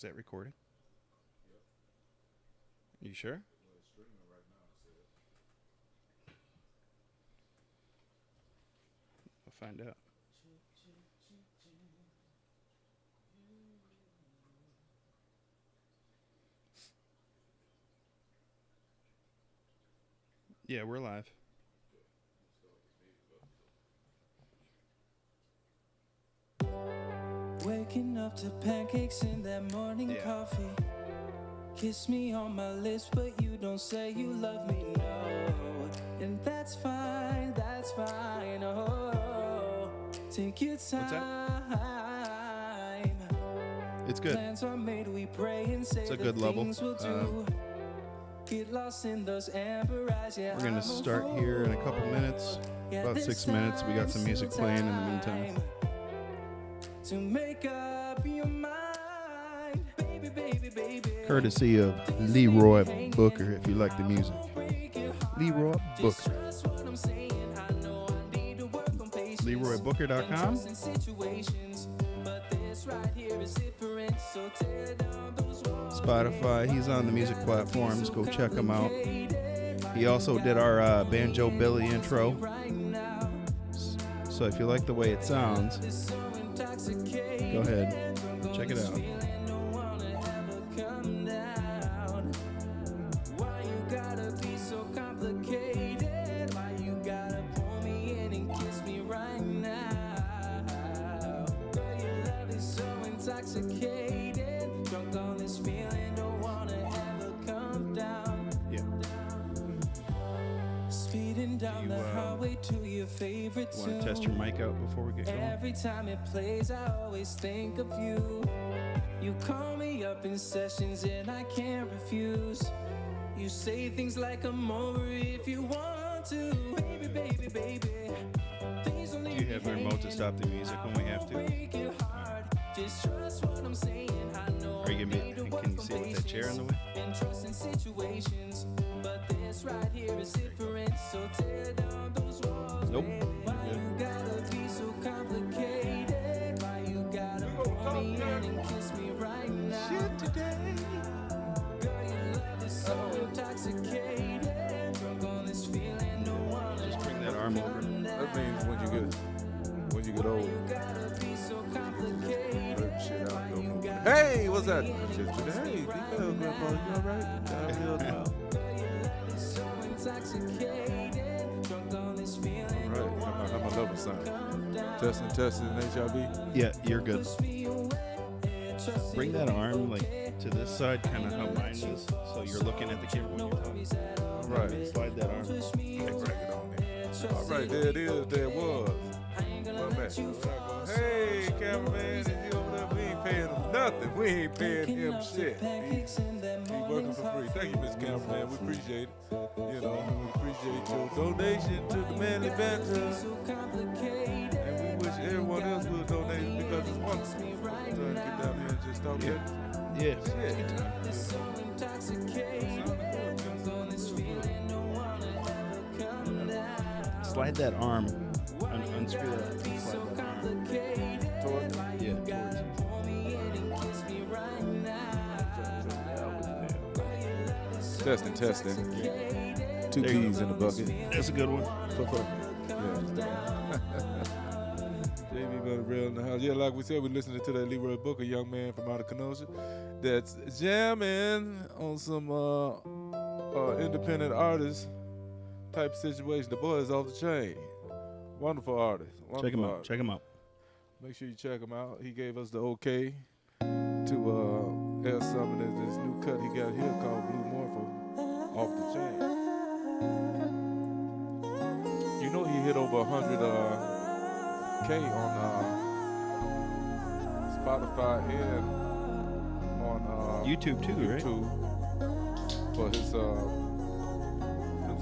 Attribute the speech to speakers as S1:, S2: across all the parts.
S1: Is that recording? You sure? I'll find out. Yeah, we're live.
S2: Waking up to pancakes in that morning coffee. Kiss me on my lips, but you don't say you love me, no. And that's fine, oh. Take your time.
S1: It's good.
S2: Plans are made, we pray and say
S1: It's a
S2: the
S1: good level.
S2: things we'll do. Get lost in those amber eyes, yeah.
S1: We're going to start here in a couple minutes. About 6 minutes. We got some music playing in the meantime.
S2: To make up your mind, baby, baby, baby.
S1: Courtesy of Leroy Booker, if you like the music. Leroy Booker. LeroyBooker.com. Spotify. He's on the music platforms. Go check him out. He also did our Banjo Billy intro. So if you like the way it sounds, go ahead, check it out.
S2: Down the highway to your favorite tune.
S1: Want to test your mic out before we get going?
S2: Every time it plays, I always think of you. You call me up in sessions and I can't refuse. You say things like I'm over if you want to. Baby, baby, baby.
S1: Do you have the remote to stop the music when we have to?
S2: Just trust what I'm saying. I know.
S1: Are you gonna be? Can you see with that chair in the way?
S2: And trust in situations, but this right here is different. So tear down those walls.
S1: Nope.
S2: Why you gotta be so complicated? Why you gotta pull me in and kiss me right now? Shit today. Girl, your love is so intoxicated. Drunk on this feeling, no one.
S1: Just bring that arm over.
S3: That means when you get old. Shit out, don't move. Hey, what's that? Just today. Hey, Grandpa, you all right? Downhill now. All right, how my level sound? Testing, HIV.
S1: Yeah, you're good. Bring that arm like to this side, kind of how mine is, so you're looking at the camera when you're talking.
S3: All right.
S1: Slide that arm.
S3: Hey, bring it on there. All right, there it is. There it was. Hey, cameraman, he over there. We ain't paying him nothing. We ain't paying him shit. He working for free. Thank you, Mr. Cameraman. We appreciate it. You know, we appreciate your donation to the Manly Banter. And we wish everyone else would donate because it's wonderful. To get down here and just talk
S1: Slide that arm. Unscrew that. Slide that arm.
S3: Towards
S1: Yeah, towards
S3: you. Testing. Two
S1: There you
S3: keys in the bucket.
S1: That's a good one.
S3: Yeah. JB Brother Real in the house. Yeah, like we said, we're listening to that Leroy Booker, a young man from out of Kenosha, that's jamming on some independent artist type situation. The boy is off the chain. Wonderful artist.
S1: Check him out. Check him out.
S3: Make sure you check him out. He gave us the okay to air some of this new cut he got here called Blue Morpho off the chain. You know he hit over 100 K on Spotify and on
S1: YouTube too, right?
S3: YouTube for his new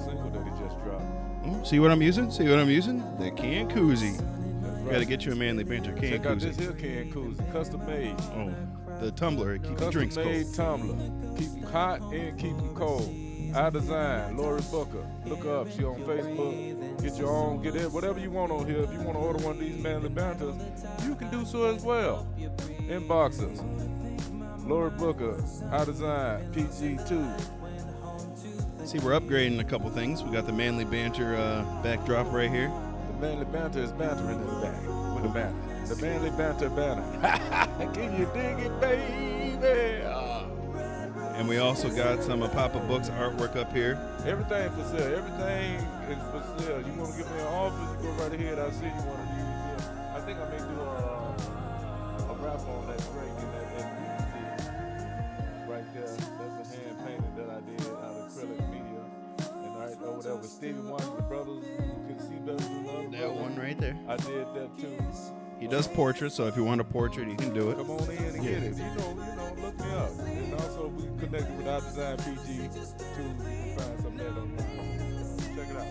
S3: single that he just dropped.
S1: See what I'm using? The can koozie. Right. Gotta get you a Manly Banter can
S3: Check out
S1: koozie.
S3: this here can koozie, custom made.
S1: Oh, the tumbler, it keeps
S3: Custom
S1: drinks
S3: made
S1: cold.
S3: tumbler. Keep them hot and keep them cold. Our design, Lori Booker. Look her up. She on Facebook. Get your own. Get it. Whatever you want on here. If you want to order one of these Manly Banters, you can do so as well. Inbox us. Lord Booker, High Design, PG2.
S1: See, we're upgrading a couple things. We got the Manly Banter backdrop right here.
S3: The Manly Banter is bantering in the back with the banner. The Manly Banter banner. Can you dig it, baby?
S1: And we also got some of Papa Book's artwork up here.
S3: Everything for sale. Everything is for sale. You want to give me an offer, you go right ahead. I'll see you one of these. Yeah. I think I may do a wrap on that drink and that right there. That's a hand painting that I did out of acrylic media. And right over there with Stevie Wonder, the brothers who can see better than love.
S1: That one right there.
S3: I did that too.
S1: He does portraits, so if you want a portrait, you can do it.
S3: Come on in and get it. You know, look me up. And also we connected with our design PG to find some that online. Check it out.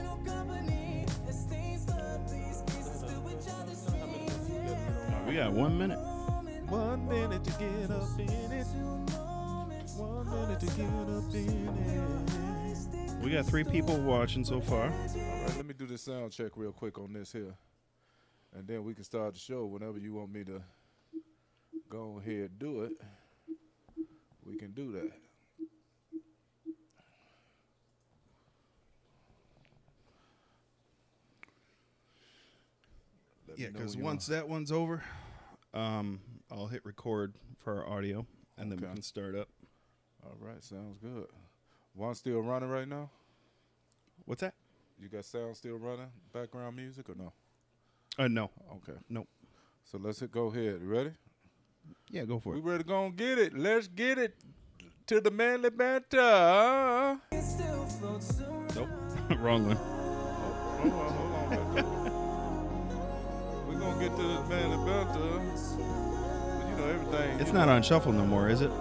S1: We got 1 minute.
S3: 1 minute to get up in it. 1 minute to get up in it.
S1: We got 3 people watching so far.
S3: All right, let me do this sound check real quick on this here. And then we can start the show whenever you want me to go ahead and do it. We can do that.
S1: Yeah, because once that one's over, I'll hit record for our audio, and then we can start up.
S3: All right, sounds good. One still running right now?
S1: What's that?
S3: You got sound still running? Background music or no?
S1: No.
S3: Okay.
S1: Nope.
S3: So let's go ahead. You ready?
S1: Yeah, go for
S3: We
S1: it.
S3: ready to go and get it. Let's get it to the Manly Banter.
S1: Nope. Wrong one.
S3: Hold on. We're going to get to this Manly Banter. But you know everything.
S1: It's not on shuffle no more, is it?
S3: No,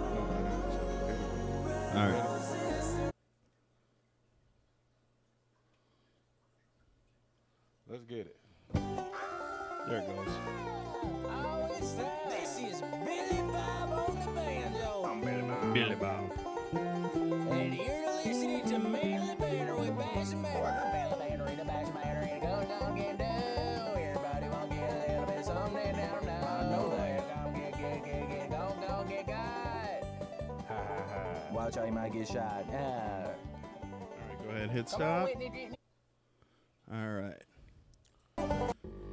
S1: All right.
S3: let's get it.
S1: There it goes.
S2: This is Billy Bob on the banjo.
S1: Billy Bob.
S2: And you're listening to Manly Banter with Bass and Banter. Manly Banter in the Bass and Banter and go down, get down. Everybody want to get a little bit something down now. I know that. Go, get got. Watch how you might get shot.
S1: All right, go ahead, hit
S2: Come on,
S1: stop.
S2: Whitney.
S1: All right.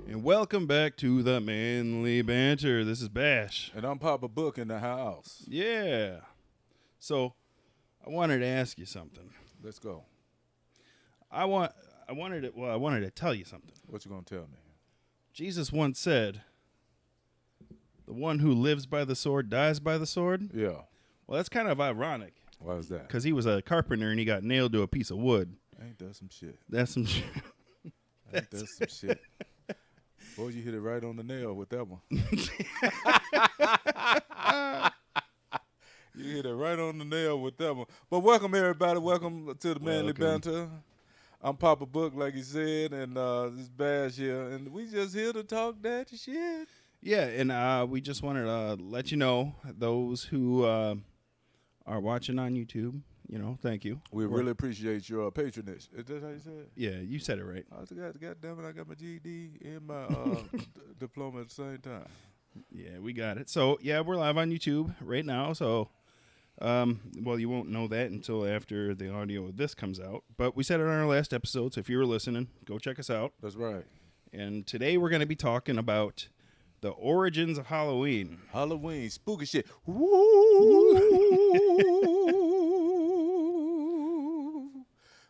S1: And welcome back to the Manly Banter. This is Bash.
S3: And I'm Papa Book in the house.
S1: Yeah. So, I wanted to ask you something.
S3: Let's go.
S1: I wanted to tell you something.
S3: What you going to tell me?
S1: Jesus once said, "The one who lives by the sword dies by the sword."
S3: Yeah.
S1: Well, that's kind of ironic
S3: Why is that?
S1: because he was a carpenter and he got nailed to a piece of wood.
S3: Ain't that some shit?
S1: That's some shit.
S3: Ain't that some shit? Boy, you hit it right on the nail with that one. You hit it right on the nail with that one. But welcome, everybody. Welcome to the Manly Banter. I'm Papa Book, like he said, and this Bash here. And we just here to talk that shit.
S1: Yeah, and we just wanted to let you know, those who are watching on YouTube, thank you.
S3: We really appreciate your patronage. Is that how you said it?
S1: Yeah, you said it right.
S3: God damn it, I got my GED and my diploma at the same time.
S1: Yeah, we got it. So, yeah, we're live on YouTube right now. So, well, you won't know that until after the audio of this comes out. But we said it on our last episode, so if you were listening, go check us out.
S3: That's right.
S1: And today we're going to be talking about the origins of Halloween.
S3: Halloween, spooky shit. Woo!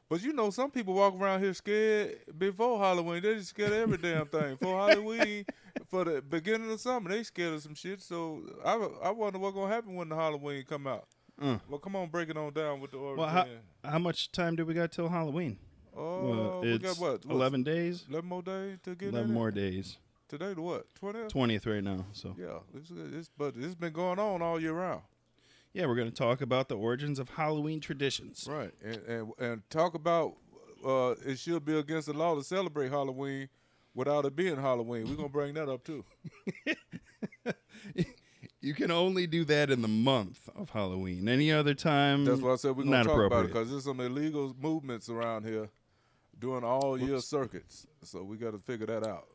S3: But some people walk around here scared before Halloween. They just scared of every damn thing. For Halloween, for the beginning of summer, they scared of some shit. So I wonder what's going to happen when the Halloween come out. Well, come on, break it on down with the origin.
S1: Well, how much time do we got till Halloween?
S3: Oh, we got what?
S1: 11 days?
S3: 11 more days to get
S1: 11
S3: in
S1: more
S3: it?
S1: days.
S3: Today to what? 20th?
S1: 20th right now. So
S3: Yeah, but it's been going on all year round.
S1: yeah, we're going to talk about the origins of Halloween traditions.
S3: Right, and talk about it should be against the law to celebrate Halloween without it being Halloween. We're going to bring that up too.
S1: You can only do that in the month of Halloween. Any other time,
S3: That's why I said we're going
S1: not
S3: to talk about it
S1: appropriate.
S3: because there's some illegal movements around here doing all year circuits. So we got to figure that out.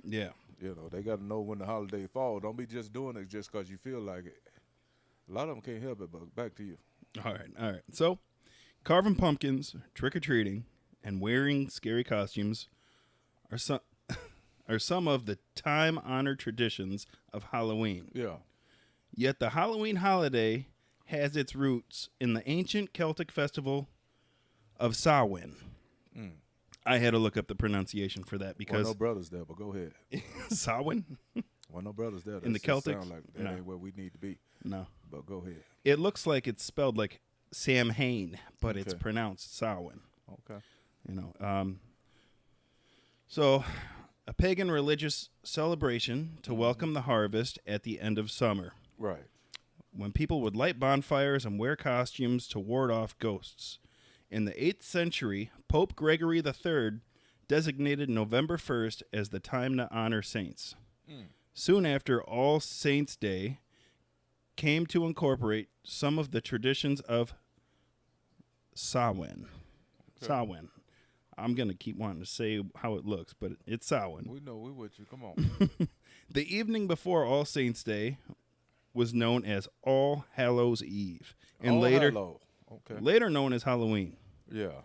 S1: Yeah.
S3: They got to know when the holiday falls. Don't be just doing it just because you feel like it. A lot of them can't help it, but back to you.
S1: All right. So, carving pumpkins, trick or treating, and wearing scary costumes are some are some of the time-honored traditions of Halloween.
S3: Yeah.
S1: Yet the Halloween holiday has its roots in the ancient Celtic festival of Samhain. I had to look up the pronunciation for that because
S3: no brothers there, but go ahead.
S1: Samhain?
S3: No brothers there.
S1: In the
S3: That just
S1: Celtics?
S3: sound like that
S1: No.
S3: ain't where we need to be.
S1: No.
S3: But go ahead.
S1: It looks like it's spelled like Sam Hain, but it's
S3: Okay.
S1: pronounced Samhain.
S3: Okay.
S1: So a pagan religious celebration to welcome the harvest at the end of summer,
S3: Right.
S1: when people would light bonfires and wear costumes to ward off ghosts. In the 8th century, Pope Gregory III designated November 1st as the time to honor saints. Soon after, All Saints' Day came to incorporate some of the traditions of Samhain. Samhain. I'm going to keep wanting to say how it looks, but it's Samhain.
S3: We know we with you. Come on.
S1: The evening before All Saints' Day was known as All Hallows' Eve, and
S3: Oh,
S1: later
S3: hello. Okay.
S1: later known as Halloween.
S3: Yeah.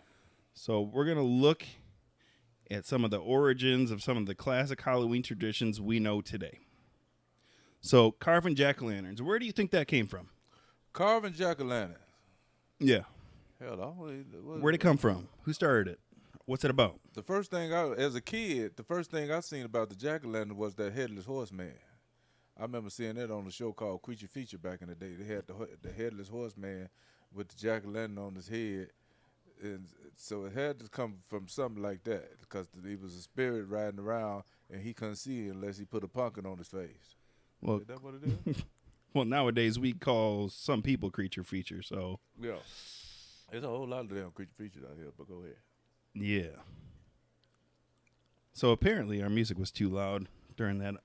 S1: So we're going to look at some of the origins of some of the classic Halloween traditions we know today. So carving jack-o'-lanterns, where do you think that came from?
S3: Carving jack-o'-lantern.
S1: Yeah.
S3: Hell,
S1: Where'd it come from? Who started it? What's it about?
S3: The first thing as a kid, the first thing I seen about the jack-o'-lantern was that headless horseman. I remember seeing that on a show called Creature Feature back in the day. They had the headless horseman with the jack-o'-lantern on his head. And so it had to come from something like that because he was a spirit riding around and he couldn't see unless he put a pumpkin on his face.
S1: Well,
S3: Is that what it is?
S1: well, nowadays we call some people creature feature, so
S3: Yeah. There's a whole lot of damn creature features out here, but go ahead.
S1: yeah. So apparently our music was too loud during that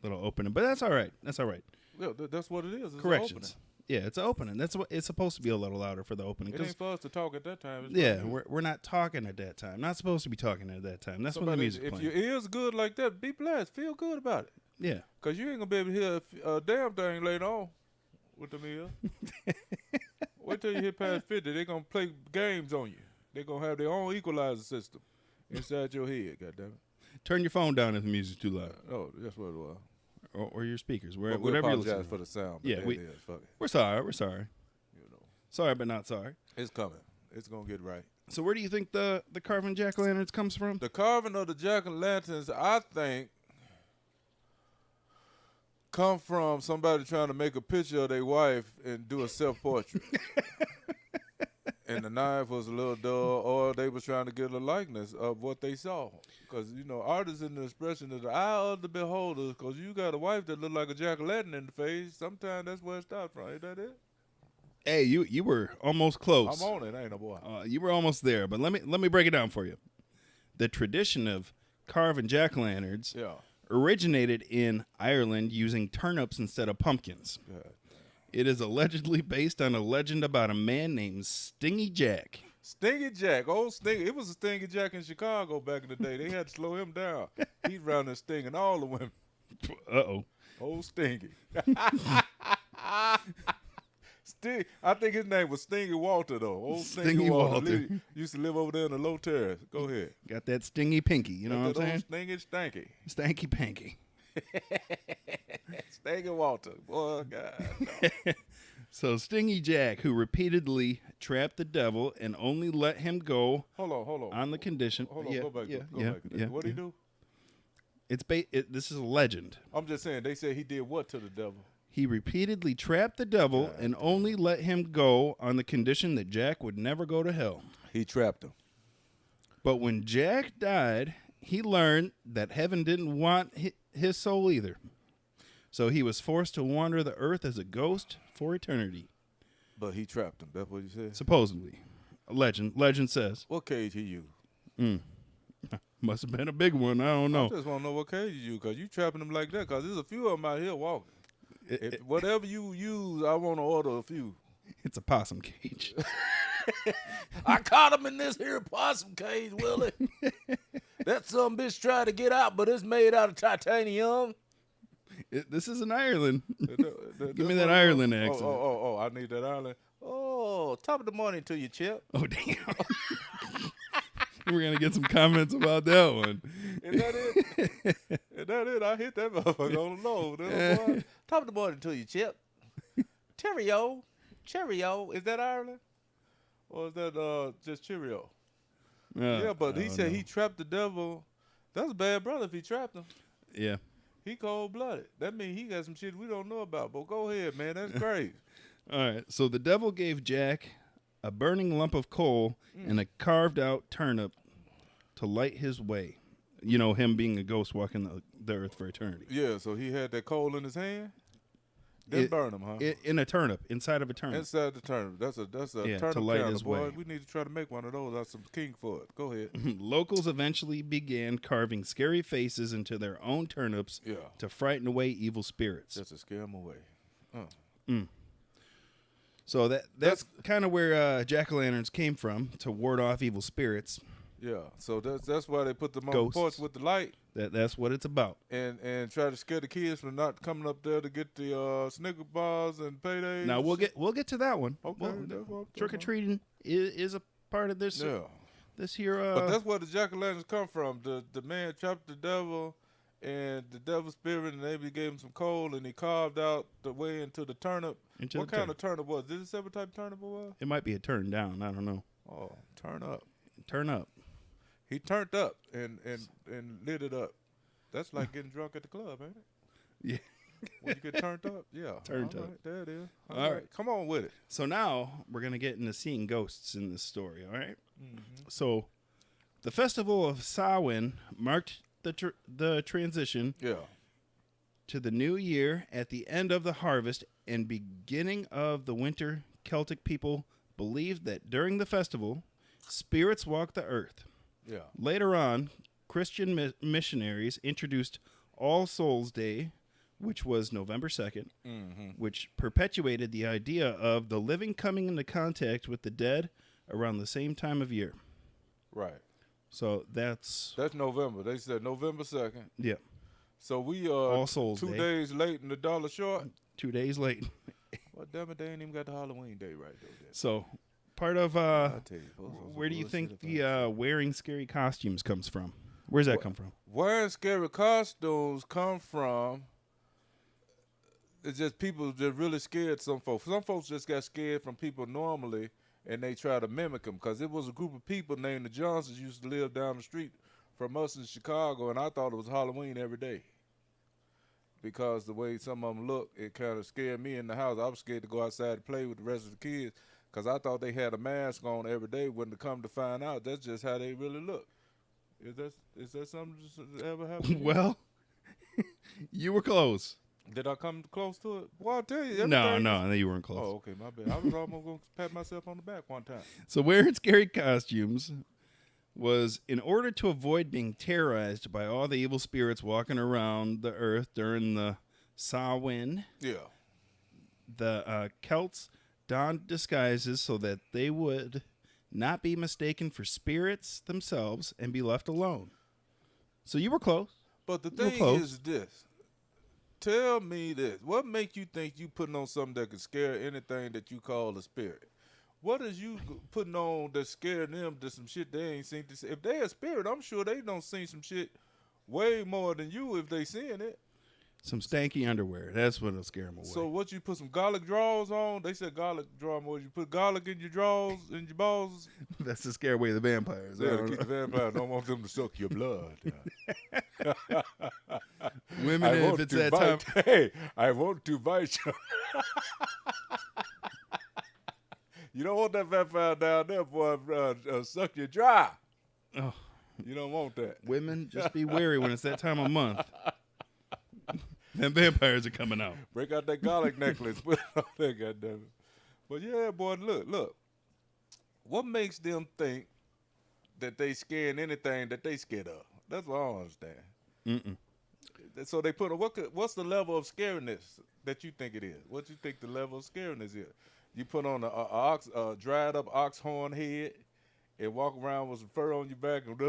S1: little opening, but that's all right. That's all right.
S3: Yeah, that's what it is. It's
S1: Corrections. Yeah, it's an opening. That's what it's supposed to be, a little louder for the opening.
S3: It
S1: 'cause-
S3: ain't for us to talk at that time. It's
S1: yeah,
S3: for you.
S1: we're not talking at that time. Not supposed to be talking at that time. That's when the
S3: Somebody-
S1: music's
S3: if
S1: playing.
S3: your ears good like that, be blessed. Feel good about it.
S1: Yeah.
S3: Because you ain't going to be able to hear a damn thing later on with them ears. Wait till you hit past 50. They're going to play games on you. They're going to have their own equalizer system inside your head, goddammit.
S1: Turn your phone down if the music's too loud,
S3: Oh, that's what it was.
S1: or your speakers,
S3: But we
S1: whatever you're
S3: apologize
S1: listening.
S3: for the sound. But
S1: Yeah,
S3: there
S1: we-
S3: it is. Fuck it.
S1: We're sorry. We're sorry.
S3: You know,
S1: Sorry, but not sorry.
S3: it's coming. It's going to get right.
S1: So where do you think the carving jack-o'-lanterns comes from?
S3: The carving of the jack-o'-lanterns, I think, come from somebody trying to make a picture of their wife and do a self-portrait. And the knife was a little dull, or they was trying to get a likeness of what they saw. Because, you know, art is in the expression of the eye of the beholder. Because you got a wife that look like a jack-o'-lantern in the face. Sometimes that's where it starts from. Ain't that it?
S1: Hey, you were almost close.
S3: I'm on it, ain't I, boy?
S1: You were almost there, but let me break it down for you. The tradition of carving jack-o'-lanterns
S3: Yeah.
S1: originated in Ireland using turnips instead of pumpkins.
S3: God.
S1: It is allegedly based on a legend about a man named Stingy Jack.
S3: Stingy Jack, old Stingy. It was a Stingy Jack in Chicago back in the day. They had to slow him down. He's around there stinging all the women.
S1: Uh-oh.
S3: Old Stingy. I think his name was Stingy Walter, though. Old Stingy,
S1: Stingy
S3: Walter.
S1: Walter.
S3: Used to live over there in the low terrace. Go ahead.
S1: Got that stingy pinky, you know what I'm
S3: That
S1: saying?
S3: old Stingy Stanky.
S1: Stanky panky.
S3: Stingy Walter. Boy, God. No.
S1: So Stingy Jack, who repeatedly trapped the devil and only let him go
S3: Hold on.
S1: on the condition.
S3: Hold on,
S1: yeah,
S3: go back.
S1: yeah,
S3: Go
S1: yeah,
S3: back.
S1: yeah,
S3: What'd he
S1: yeah.
S3: do?
S1: This is a legend.
S3: I'm just saying, they said he did what to the devil?
S1: He repeatedly trapped the devil and only let him go on the condition that Jack would never go to hell.
S3: He trapped him.
S1: But when Jack died, he learned that heaven didn't want his soul either. So he was forced to wander the earth as a ghost for eternity.
S3: But he trapped him. That's what he said?
S1: Supposedly. A legend. Legend says.
S3: What cage he used?
S1: Must have been a big one. I don't know.
S3: I just want to know what cage you use, because you trapping them like that, because there's a few of them out here walking. Whatever you use, I want to order a few.
S1: It's a possum cage.
S3: I caught him in this here possum cage, Willie. That some bitch tried to get out, but it's made out of titanium.
S1: This is in Ireland.
S3: Give
S1: Give me that Ireland accent.
S3: Oh, I need that Ireland. Oh, top of the morning to you, Chip.
S1: Oh, damn. We're going to get some comments about that one.
S3: Is that it? Is that it? I hit that motherfucker on the nose. Top of the morning to you, Chip. Cheerio. Is that Ireland? Or is that just Cheerio? Yeah, but he said he trapped the devil. That's a bad brother if he trapped him.
S1: Yeah.
S3: He cold-blooded. That means he got some shit we don't know about. But go ahead, man. That's crazy.
S1: All right. So the devil gave Jack a burning lump of coal and a carved out turnip to light his way. You know, him being a ghost walking the earth for eternity.
S3: Yeah, so he had that coal in his hand. Then burn him, huh?
S1: In a turnip, inside of a turnip.
S3: Inside the turnip. That's a
S1: Yeah,
S3: turnip
S1: to light
S3: counter,
S1: his
S3: boy.
S1: way.
S3: We need to try to make one of those. That's some king for it. Go ahead.
S1: Locals eventually began carving scary faces into their own turnips
S3: Yeah.
S1: to frighten away evil spirits.
S3: Just to scare them away.
S1: So that's kind of where jack-o'-lanterns came from, to ward off evil spirits.
S3: Yeah. So that's why they put them on
S1: Ghosts.
S3: the porch with the light
S1: That's what it's about.
S3: and try to scare the kids from not coming up there to get the Snicker bars and paydays.
S1: Now we'll get to that one.
S3: Okay, that's what I'm
S1: Trick or
S3: talking
S1: treating is a part of this.
S3: Yeah.
S1: This here.
S3: But that's where the jack-o'-lanterns come from. The man trapped the devil, and the devil spirit, and they gave him some coal, and he carved out the way into the turnip.
S1: Into
S3: What
S1: the
S3: kind of turnip was? Did it say what type of turnip it was?
S1: It might be a turn down. I don't know.
S3: Oh, turn up.
S1: Turn up.
S3: He turned up and lit it up. That's like getting drunk at the club, ain't it?
S1: Yeah.
S3: When you get turned up, yeah.
S1: Turned
S3: All
S1: up.
S3: right, there it is.
S1: All right.
S3: Come on with it.
S1: So now we're gonna get into seeing ghosts in this story. All right?
S3: Mm-hmm.
S1: So the festival of Samhain marked the transition
S3: Yeah.
S1: to the new year at the end of the harvest and beginning of the winter. Celtic people believed that during the festival, spirits walked the earth.
S3: Yeah.
S1: Later on, Christian missionaries introduced All Souls Day, which was November 2nd, which perpetuated the idea of the living coming into contact with the dead around the same time of year.
S3: Right.
S1: So that's
S3: November. They said November 2nd.
S1: yeah,
S3: So we
S1: All Souls
S3: 2
S1: Day.
S3: days late and the dollar short.
S1: 2 days late.
S3: Well, damn it, they ain't even got the Halloween day right though.
S1: So part of
S3: I'll tell you, those are some
S1: where do you
S3: bullshit
S1: think
S3: about
S1: the wearing scary costumes comes from? Where's that come from?
S3: wearing scary costumes come from? It's just people just really scared. Some folks just got scared from people normally, and they try to mimic them. Cause it was a group of people named the Johnsons used to live down the street from us in Chicago, and I thought it was Halloween every day. Because the way some of them look, it kind of scared me in the house. I was scared to go outside and play with the rest of the kids, cause I thought they had a mask on every day. When to come to find out, that's just how they really look. Is that something that ever happened to you?
S1: Well, you were close.
S3: Did I come close to it? Well, I'll tell you.
S1: No,
S3: everything-
S1: you weren't close.
S3: Oh, okay, my bad. I was almost going to pat myself on the back one time.
S1: So wearing scary costumes was in order to avoid being terrorized by all the evil spirits walking around the earth during the Samhain.
S3: Yeah.
S1: The Celts donned disguises so that they would not be mistaken for spirits themselves and be left alone. So you were close.
S3: But the
S1: You were
S3: thing
S1: close.
S3: is this. Tell me this. What make you think you putting on something that could scare anything that you call a spirit? What is you putting on that scaring them to some shit they ain't seen? If they a spirit, I'm sure they don't see some shit way more than you if they seeing it.
S1: Some stanky underwear. That's what'll scare them away.
S3: So what, you put some garlic drawers on? They said garlic draw more. You put garlic in your drawers, in your balls.
S1: That's to scare away the vampires. I
S3: Yeah, to
S1: don't
S3: keep the
S1: know.
S3: vampire. Don't want them to suck your blood.
S1: Women,
S3: I
S1: if
S3: want
S1: it's
S3: to
S1: that time.
S3: bite. Hey, I want to bite you. You don't want that vampire down there, boy. Suck you dry.
S1: Oh,
S3: You don't want that.
S1: women, just be wary when it's that time of month. Them vampires are coming out.
S3: Break out that garlic necklace. Put it on there, goddammit. But yeah, boy, look. What makes them think that they scaring anything that they scared of? That's what I don't understand.
S1: Mm-mm.
S3: So they put what's the level of scariness that you think it is? What you think the level of scariness is? You put on a dried up ox horn head and walk around with some fur on your back and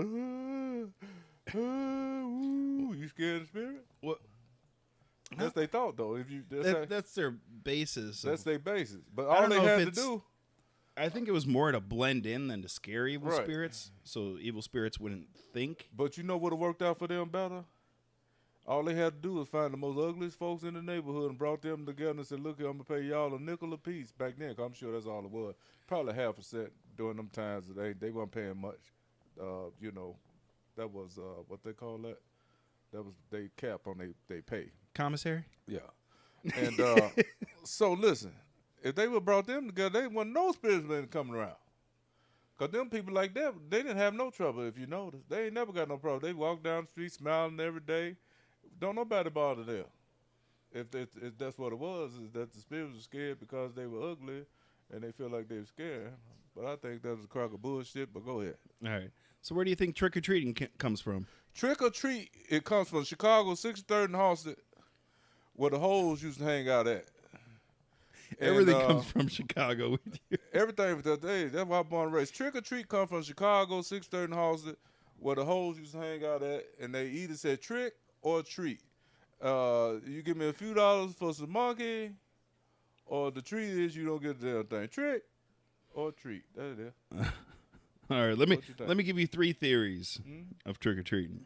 S3: ooh, you scared of the spirit?
S1: What?
S3: That's their thought, though. If you
S1: That's their basis.
S3: that's their basis. But
S1: I
S3: all
S1: don't
S3: they
S1: know if
S3: had to
S1: it's-
S3: do.
S1: I think it was more to blend in than to scare evil
S3: Right.
S1: spirits, so evil spirits wouldn't think.
S3: But you know what worked out for them better? All they had to do was find the most ugliest folks in the neighborhood and brought them together and said, "Look, I'm gonna pay y'all a nickel a piece." Back then, 'cause I'm sure that's all it was. Probably 0.5% during them times. They weren't paying much. You know, that was what they call that. That was they cap on they pay.
S1: Commissary?
S3: Yeah. And so listen, if they would brought them together, they wasn't no spirits coming around. Cause them people like that, they didn't have no trouble. If you notice, they ain't never got no problem. They walk down the street smiling every day. Don't nobody bother them. If that's what it was, is that the spirits were scared because they were ugly, and they feel like they were scared. But I think that was a crock of bullshit. But go ahead.
S1: All right. So where do you think trick-or-treating comes from?
S3: Trick or treat, it comes from Chicago, 63rd and Halsted, where the hoes used to hang out at. And,
S1: Everything comes from Chicago with you.
S3: Everything, that's why I'm born and raised. Trick or treat come from Chicago, 6th and Halsted, where the hoes used to hang out at, and they either said trick or treat. You give me a few dollars for some monkey, or the treat is you don't get the damn thing. Trick or treat. That's it.
S1: All right,
S3: What you think?
S1: let me give you 3 theories of trick-or-treating.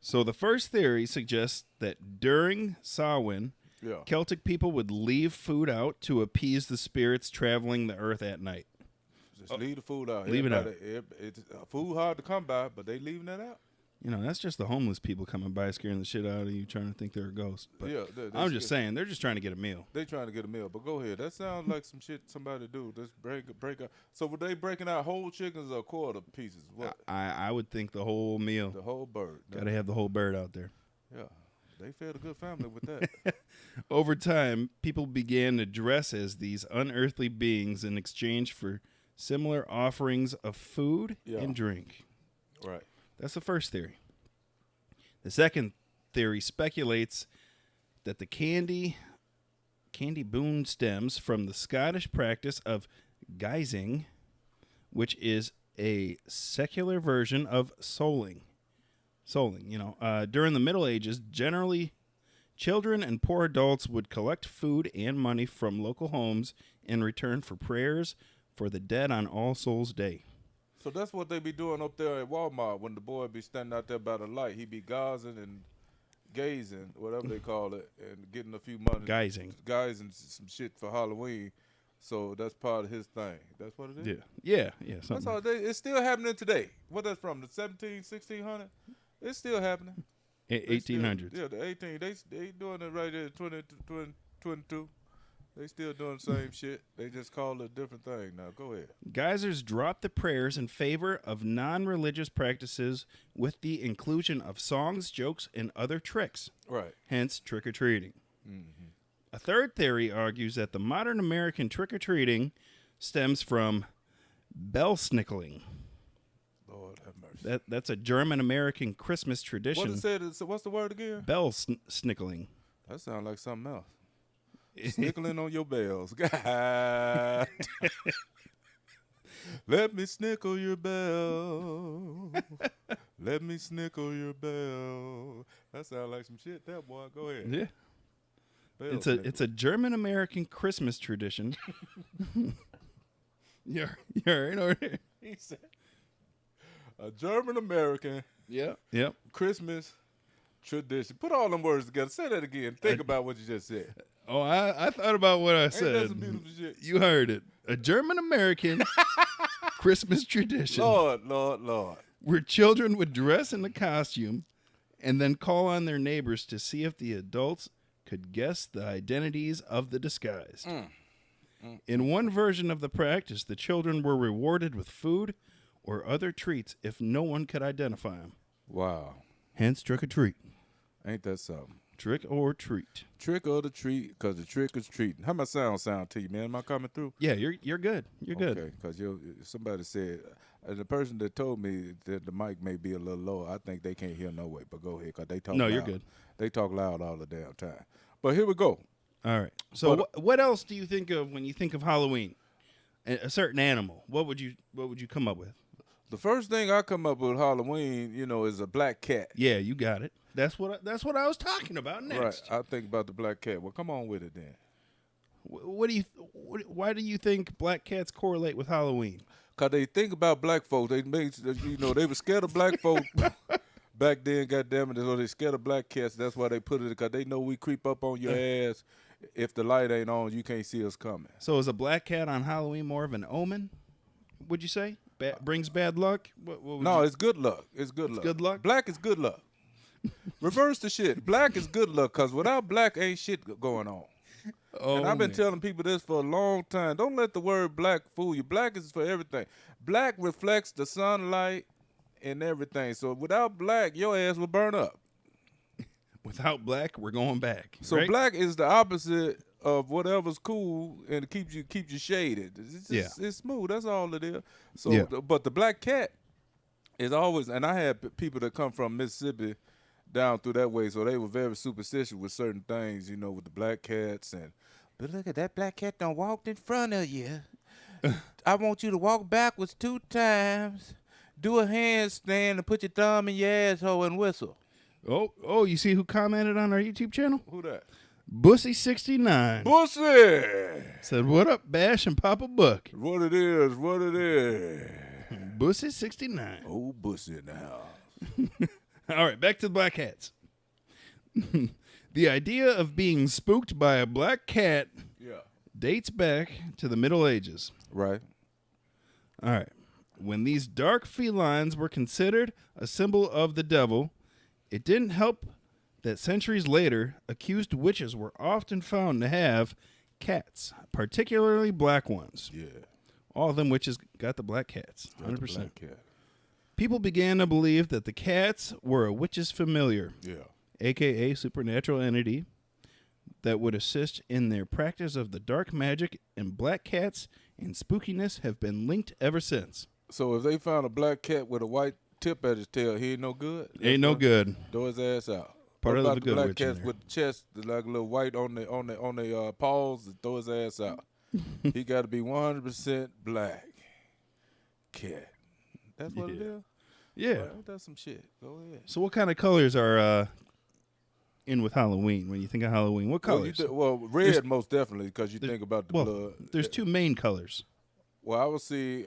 S1: So the first theory suggests that during Samhain,
S3: Yeah.
S1: Celtic people would leave food out to appease the spirits traveling the earth at night.
S3: Just leave the food out.
S1: Leave it out.
S3: It's food hard to come by, but they leaving that out.
S1: You know, that's just the homeless people coming by scaring the shit out of you, trying to think they're a ghost. But
S3: Yeah,
S1: I'm just saying, they're just trying to get a meal.
S3: They trying to get a meal, but go ahead. That sounds like some shit somebody do. Just break out. So were they breaking out whole chickens or quarter pieces? What?
S1: I would think the whole meal.
S3: The whole bird.
S1: Got to have the whole bird out there.
S3: Yeah, they fed a good family with that.
S1: Over time, people began to dress as these unearthly beings in exchange for similar offerings of food
S3: Yeah.
S1: and drink.
S3: Right.
S1: That's the first theory. The second theory speculates that the candy boon stems from the Scottish practice of guising, which is a secular version of souling. During the Middle Ages, generally, children and poor adults would collect food and money from local homes in return for prayers for the dead on All Souls Day.
S3: So that's what they be doing up there at Walmart when the boy be standing out there by the light. He be gazing and gazing, whatever they call it, and getting a few money. Guising some shit for Halloween. So that's part of his thing. That's what it is?
S1: Yeah.
S3: That's
S1: Something.
S3: all. It's still happening today. What that's from, the 1600? It's still happening. They still-
S1: 1800s.
S3: Yeah, the 18. They doing it right there, 22. They still doing the same shit. They just call it a different thing now. Go ahead.
S1: Geysers dropped the prayers in favor of non-religious practices with the inclusion of songs, jokes, and other tricks,
S3: Right.
S1: hence trick-or-treating. A third theory argues that the modern American trick-or-treating stems from bell-snickling.
S3: Lord have mercy.
S1: That's a German-American Christmas
S3: What
S1: tradition.
S3: it said? What's the word again?
S1: Bell-snickling.
S3: That sounds like something else. Snickling on your bells. God. Let me snickle your bell. Let me snickle your bell. That sounds like some shit, that boy. Go ahead.
S1: Yeah.
S3: Bell
S1: It's a German-American Christmas tradition. You're right over there.
S3: He said, a German American
S1: Yep.
S3: Christmas tradition. Put all them words together. Say that again. Think about what you just said.
S1: Oh, I thought about what I
S3: Ain't that
S1: said.
S3: some beautiful shit?
S1: You heard it. A German-American Christmas tradition
S3: Lord.
S1: where children would dress in a costume and then call on their neighbors to see if the adults could guess the identities of the disguised. In one version of the practice, the children were rewarded with food or other treats if no one could identify them.
S3: Wow.
S1: Hence, trick or treat.
S3: Ain't that something?
S1: Trick or treat.
S3: Trick or the treat, because the trick is treating. How my sound to you, man? Am I coming through?
S1: Yeah, you're good. You're good.
S3: Okay, because somebody said, the person that told me that the mic may be a little lower, I think they can't hear no way, but go ahead, because they talk
S1: No,
S3: loud.
S1: you're good.
S3: They talk loud all the damn time. But here we go.
S1: All right. So
S3: But-
S1: what else do you think of when you think of Halloween? A certain animal. What would you come up with?
S3: The first thing I come up with Halloween, is a black cat.
S1: Yeah, you got it. That's what I was talking about next.
S3: Right. I think about the black cat. Well, come on with it then.
S1: Why do you think black cats correlate with Halloween?
S3: Cause they think about black folks. They made, they were scared of black folks back then. Goddamn it, so they scared of black cats. That's why they put it. Cause they know we creep up on your ass. If the light ain't on, you can't see us coming.
S1: So is a black cat on Halloween more of an omen? Would you say brings bad luck?
S3: No, it's good luck. It's good luck.
S1: Good luck.
S3: Black is good luck. Reverse the shit. Black is good luck. Cause without black, ain't shit going on.
S1: Oh,
S3: And I've been telling people this for a long time. Don't let the word black fool you. Black is for everything. Black reflects the sunlight and everything. So without black, your ass will burn up.
S1: Without black, we're going back.
S3: So
S1: right?
S3: black is the opposite of whatever's cool and it keeps you shaded. It's smooth. That's all it is. So, but the black cat is always. And I had people that come from Mississippi down through that way, so they were very superstitious with certain things, with the black cats. But look at that black cat done walked in front of you. I want you to walk backwards 2 times, do a handstand, and put your thumb in your asshole and whistle.
S1: Oh, you see who commented on our YouTube channel?
S3: Who that?
S1: Bussy69.
S3: Bussy!
S1: Said, what up, Bash and Papa Buck?
S3: What it is.
S1: Bussy69.
S3: Oh, Bussy in the house.
S1: All right, back to the black cats. The idea of being spooked by a black cat dates back to the Middle Ages.
S3: Right.
S1: All right. When these dark felines were considered a symbol of the devil, it didn't help that centuries later, accused witches were often found to have cats, particularly black ones.
S3: Yeah.
S1: All of them witches got the black cats, 100%.
S3: Got the black cat.
S1: People began to believe that the cats were a witch's familiar, a.k.a. supernatural entity that would assist in their practice of the dark magic, and black cats and spookiness have been linked ever since.
S3: So if they found a black cat with a white tip at his tail, he ain't no good?
S1: Ain't no good.
S3: Throw his ass out.
S1: Part
S3: what
S1: of
S3: about
S1: the
S3: the
S1: good
S3: black
S1: witch in
S3: cats
S1: there.
S3: with the chest, like a little white on the paws, and throw his ass out? He got to be 100% black cat. That's what it is?
S1: Yeah.
S3: Right, that's some shit. Go ahead.
S1: So what kind of colors are in with Halloween? When you think of Halloween, what colors?
S3: Red most definitely, because you think about the blood.
S1: There's 2 main colors.
S3: Well, I would say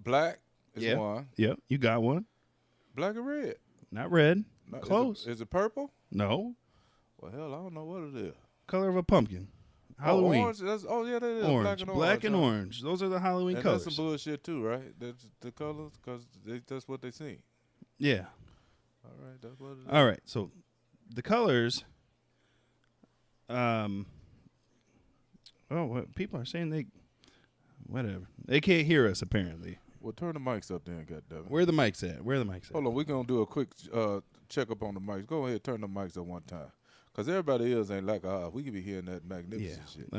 S3: black is one.
S1: Yep, you got one.
S3: Black and red.
S1: Not red.
S3: No,
S1: Close.
S3: Is it purple?
S1: No.
S3: Well, hell, I don't know what it is.
S1: Color of a pumpkin. Halloween.
S3: Oh, orange. That is.
S1: Orange.
S3: Black and orange.
S1: Those are the Halloween
S3: and
S1: colors.
S3: That's some bullshit too, right? That's the colors, because that's what they see.
S1: Yeah.
S3: All right, that's what it is.
S1: All right. So the colors. People are saying whatever. They can't hear us apparently.
S3: Well, turn the mics up then, goddammit.
S1: Where the mics at?
S3: Hold on, we're gonna do a quick checkup on the mics. Go ahead, turn the mics up one time. Because everybody else ain't like we could be hearing that magnificent shit.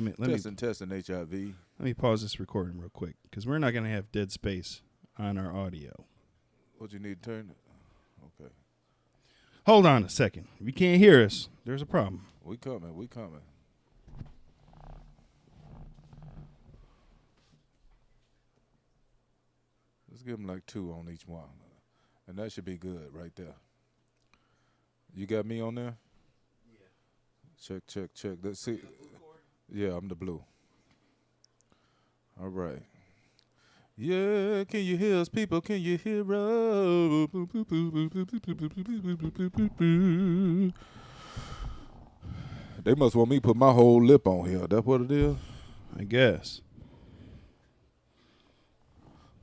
S3: Testing HIV.
S1: Let me pause this recording real quick, because we're not going to have dead space on our audio.
S3: What you need to turn it? Okay.
S1: Hold on a second. If you can't hear us, there's a problem.
S3: We coming. Let's give them like 2 on each one. And that should be good right there. You got me on there? Check. Let's see. Yeah, I'm the blue. All right. Yeah, can you hear us, people? Can you hear us? They must want me to put my whole lip on here. That's what it is?
S1: I guess.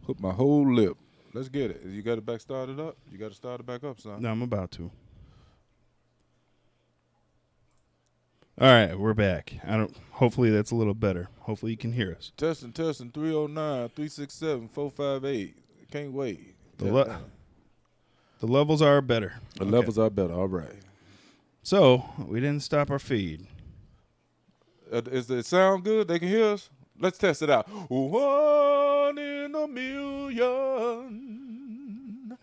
S3: Put my whole lip. Let's get it. You got it back started up? You got to start it back up, son.
S1: No, I'm about to. All right, we're back. Hopefully that's a little better. Hopefully you can hear us.
S3: Testing 309-367-458. Can't wait.
S1: The levels are better.
S3: The levels are better. All right.
S1: So, we didn't stop our feed.
S3: Does it sound good? They can hear us? Let's test it out. 1 in a million.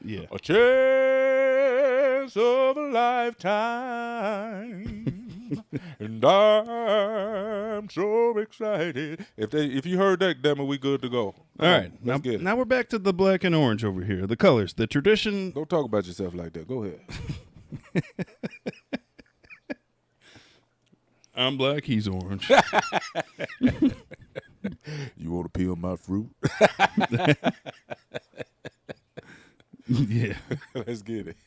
S1: Yeah.
S3: A chance of a lifetime. And I'm so excited. If you heard that, damn it, we good to go.
S1: All right,
S3: let's get it.
S1: now we're back to the black and orange over here. The colors, the tradition.
S3: Don't talk about yourself like that. Go ahead.
S1: I'm black, he's orange.
S3: You want to peel my fruit?
S1: Yeah.
S3: Let's get it.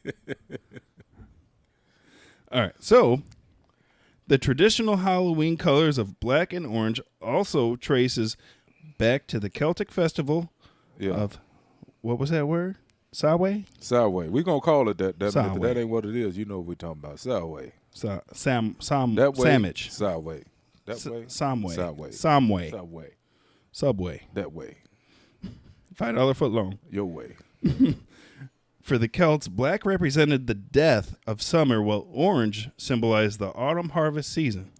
S1: All right, so the traditional Halloween colors of black and orange also traces back to the Celtic festival
S3: Yeah.
S1: of, what was that word? Samhain?
S3: Southway. We're going to call it that. If
S1: Southway.
S3: that ain't what it is, you know what we're talking about. Southway. That way.
S1: Sandwich.
S3: Southway. That way.
S1: Samway.
S3: Southway.
S1: Samway.
S3: Southway.
S1: Subway.
S3: That way.
S1: $5 foot long.
S3: Your way.
S1: For the Celts, black represented the death of summer, while orange symbolized the autumn harvest season.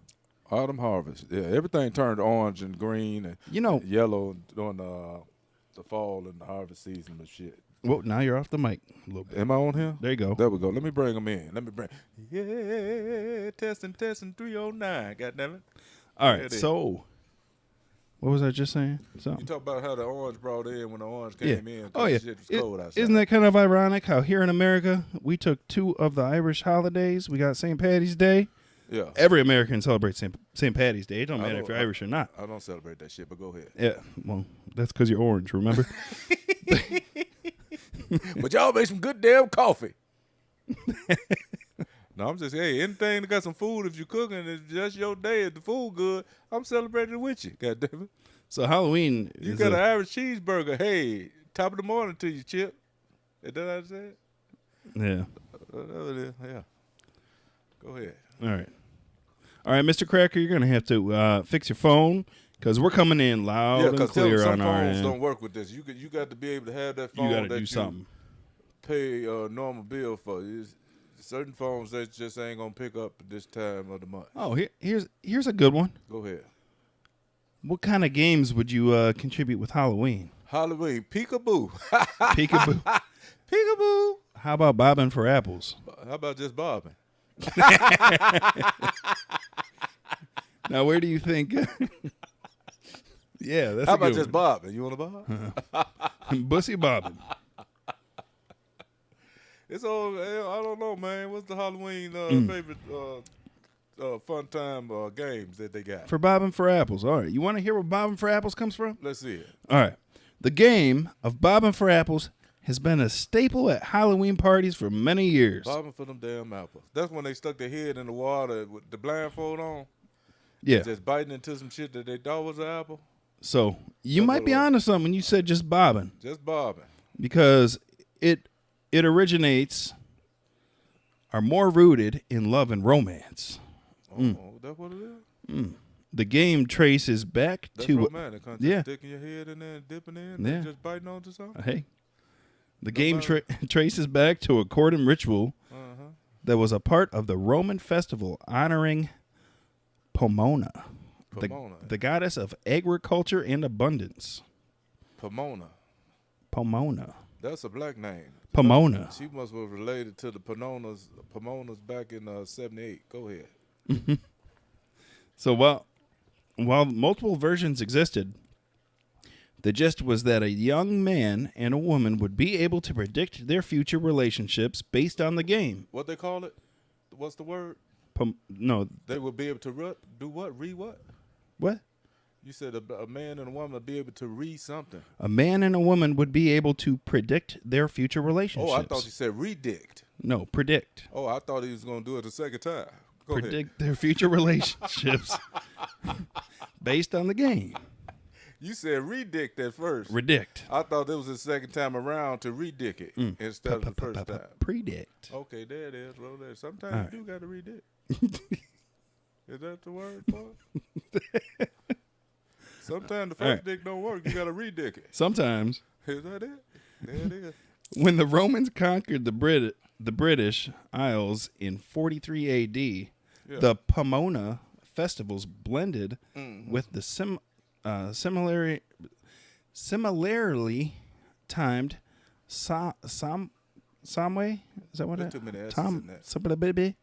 S3: Autumn harvest. Yeah, everything turned orange and green and
S1: You know,
S3: yellow during the fall and the harvest season and shit.
S1: well, now you're off the mic a little bit.
S3: Am I on here?
S1: There you go.
S3: There we go. Let me bring them in. Yeah, testing 309. Goddamn it.
S1: All
S3: There
S1: right,
S3: it is.
S1: so what was I just saying?
S3: You
S1: Something.
S3: talk about how the orange brought in when the orange
S1: Yeah.
S3: came in. 'cause
S1: Oh, yeah.
S3: the shit was cold outside.
S1: Isn't that kind of ironic how here in America we took two of the Irish holidays? We got St. Patty's Day.
S3: Yeah.
S1: Every American celebrates St. Patty's Day. It don't
S3: I
S1: matter
S3: don't-
S1: if you're Irish or not.
S3: I don't celebrate that shit, but go ahead.
S1: Yeah, well, that's because you're orange, remember?
S3: But y'all make some good damn coffee. No, I'm just, hey, anything that got some food, if you're cooking, it's just your day. If the food good, I'm celebrating with you. God damn it.
S1: So Halloween
S3: You
S1: is
S3: got
S1: a-
S3: an Irish cheeseburger. Hey, top of the morning to you, Chip. Is that how I said?
S1: yeah.
S3: Whatever it is. Yeah. Go ahead.
S1: All right, Mr. Cracker, you're gonna have to fix your phone because we're coming in loud
S3: Yeah,
S1: and
S3: because
S1: clear
S3: some
S1: on our
S3: phones
S1: end.
S3: don't work with this. You got to be able to have that phone
S1: You got to
S3: that
S1: do
S3: you
S1: something.
S3: pay a normal bill for. Certain phones that just ain't gonna pick up this time of the month.
S1: Oh, here's a good one.
S3: Go ahead.
S1: What kind of games would you contribute with Halloween?
S3: Halloween, peekaboo,
S1: Peekaboo.
S3: peekaboo.
S1: How about bobbing for apples?
S3: How about just bobbing?
S1: Now, where do you think? Yeah, that's
S3: How
S1: a
S3: about
S1: good
S3: just bobbing? You want to bob?
S1: one. Bussy bobbing.
S3: It's all. I don't know, man. What's the Halloween favorite fun time games that they got?
S1: For bobbing for apples. All right, you want to hear where bobbing for apples comes from?
S3: Let's see it.
S1: All right. The game of bobbing for apples has been a staple at Halloween parties for many years.
S3: Bobbing for them damn apples. That's when they stuck their head in the water with the blindfold on,
S1: Yeah.
S3: just biting into some shit that they thought was an apple.
S1: So you might be onto something when you said just bobbing,
S3: Just bobbing.
S1: because it originates, are more rooted in love and romance.
S3: Oh, that's what it is.
S1: The game traces back
S3: That's
S1: to
S3: romantic. Huh? Just
S1: yeah.
S3: sticking your head in there and dipping in,
S1: Yeah.
S3: and just biting onto something.
S1: Hey, the game traces back to a courting ritual that was a part of the Roman festival honoring Pomona,
S3: Pomona.
S1: the goddess of agriculture and abundance.
S3: Pomona.
S1: Pomona.
S3: That's a black name.
S1: Pomona.
S3: She must have related to the Pomonas back in '78. Go ahead.
S1: So while multiple versions existed, the gist was that a young man and a woman would be able to predict their future relationships based on the game.
S3: What they call it? What's the word?
S1: No,
S3: They would be able to do what? Read what?
S1: what?
S3: You said a man and a woman would be able to read something.
S1: A man and a woman would be able to predict their future relationships.
S3: Oh, I thought you said redict.
S1: No, predict.
S3: Oh, I thought he was going to do it the second time. Go
S1: Predict their future relationships based on the game.
S3: ahead. You said redict at first.
S1: Predict.
S3: I thought it was the second time around to redict it instead of the first time.
S1: Predict.
S3: Okay, there it is. Well, there. Sometimes
S1: All right.
S3: you do got to redict. Is that the word for it? Sometimes the first
S1: All right.
S3: dick don't work. You got to redict it.
S1: Sometimes,
S3: Is that it? There it is.
S1: when the Romans conquered the British Isles in 43 A.D.,
S3: Yeah.
S1: the Pomona festivals blended
S3: Mm-hmm.
S1: with the similarly timed Samway. Is that what
S3: There's
S1: it?
S3: too many S's
S1: Tom
S3: in that.
S1: somebody baby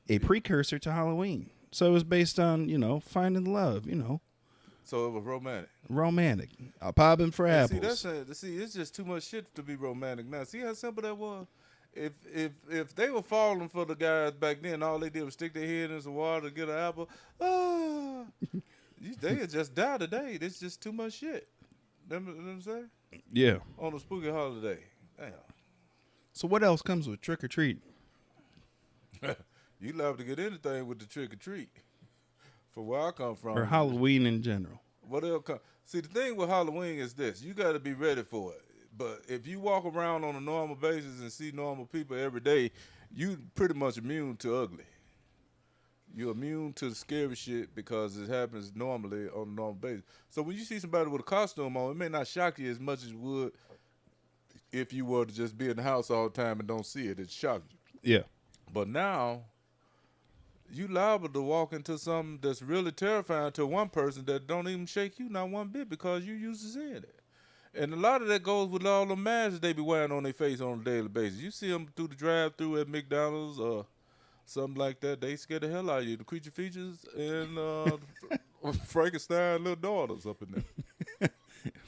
S1: a precursor to Halloween. So it was based on, finding love,
S3: So it was romantic.
S1: romantic. Popping for
S3: And
S1: apples.
S3: See, it's just too much shit to be romantic now. See how simple that was. If they were falling for the guys back then, all they did was stick their head in some water to get an apple. They would just die today. It's just too much shit. You know what I'm saying?
S1: Yeah.
S3: On a spooky holiday. Damn.
S1: So what else comes with trick or treat?
S3: You love to get anything with the trick or treat. From where I come from.
S1: Or Halloween in general?
S3: What else come? See, the thing with Halloween is this: you got to be ready for it. But if you walk around on a normal basis and see normal people every day, you pretty much immune to ugly. You're immune to the scary shit because it happens normally on a normal basis. So when you see somebody with a costume on, it may not shock you as much as it would if you were to just be in the house all the time and don't see it. It shocks you.
S1: Yeah.
S3: But now, you liable to walk into something that's really terrifying to one person that don't even shake you not one bit because you used to seeing it. And a lot of that goes with all the masks they be wearing on their face on a daily basis. You see them through the drive-thru at McDonald's or something like that. They scare the hell out of you. The creature features and Frankenstein little daughters up in there.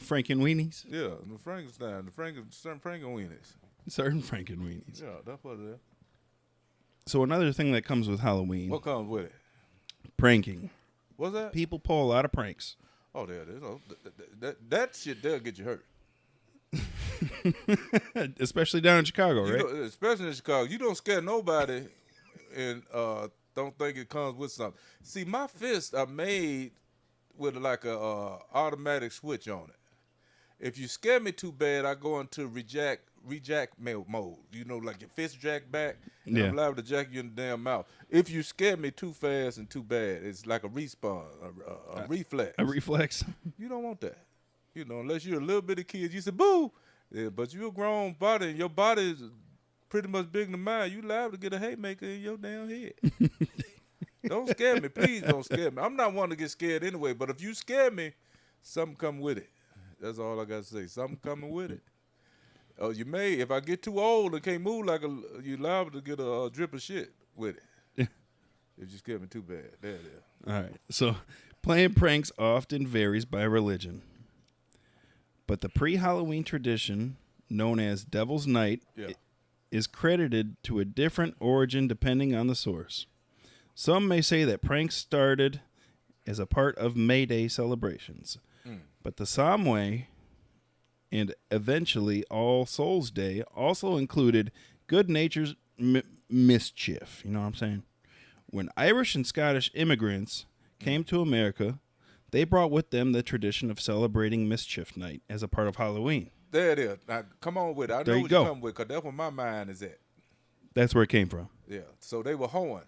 S1: Frankenweenies?
S3: Yeah, the Frankenstein, certain Frankenweenies.
S1: Certain Frankenweenies.
S3: Yeah, that's what it is.
S1: So another thing that comes with Halloween,
S3: What comes with it?
S1: pranking.
S3: What's that?
S1: People pull a lot of pranks.
S3: Oh, there it is. Oh, that shit there get you hurt.
S1: Especially down in Chicago, right?
S3: Especially in Chicago. You don't scare nobody and don't think it comes with something. See, my fists are made with like a automatic switch on it. If you scare me too bad, I go into reject mode. You know, like your fist jack back, and
S1: Yeah.
S3: I'm liable to jack you in the damn mouth. If you scare me too fast and too bad, it's like a respawn, a reflex.
S1: A reflex.
S3: You don't want that. You know, unless you're a little bitty kid, you say boo. Yeah, but you're a grown body, and your body is pretty much bigger than mine. You liable to get a haymaker in your damn head. Don't scare me. Please don't scare me. I'm not one to get scared anyway, but if you scare me, something come with it. That's all I got to say. Something coming with it. Oh, you may, if I get too old and can't move you liable to get a drip of shit with it. If you scare me too bad. There it is.
S1: All right. So playing pranks often varies by religion. But the pre-Halloween tradition, known as Devil's Night,
S3: Yeah.
S1: is credited to a different origin depending on the source. Some may say that pranks started as a part of May Day celebrations. But the Samhain and eventually All Souls Day also included good-natured mischief. You know what I'm saying? When Irish and Scottish immigrants came to America, they brought with them the tradition of celebrating Mischief Night as a part of Halloween.
S3: There it is. Now, come on with it. I
S1: There
S3: know
S1: you
S3: what
S1: go.
S3: you come with because that's where my mind is at.
S1: That's where it came from.
S3: Yeah. So they were hoeing.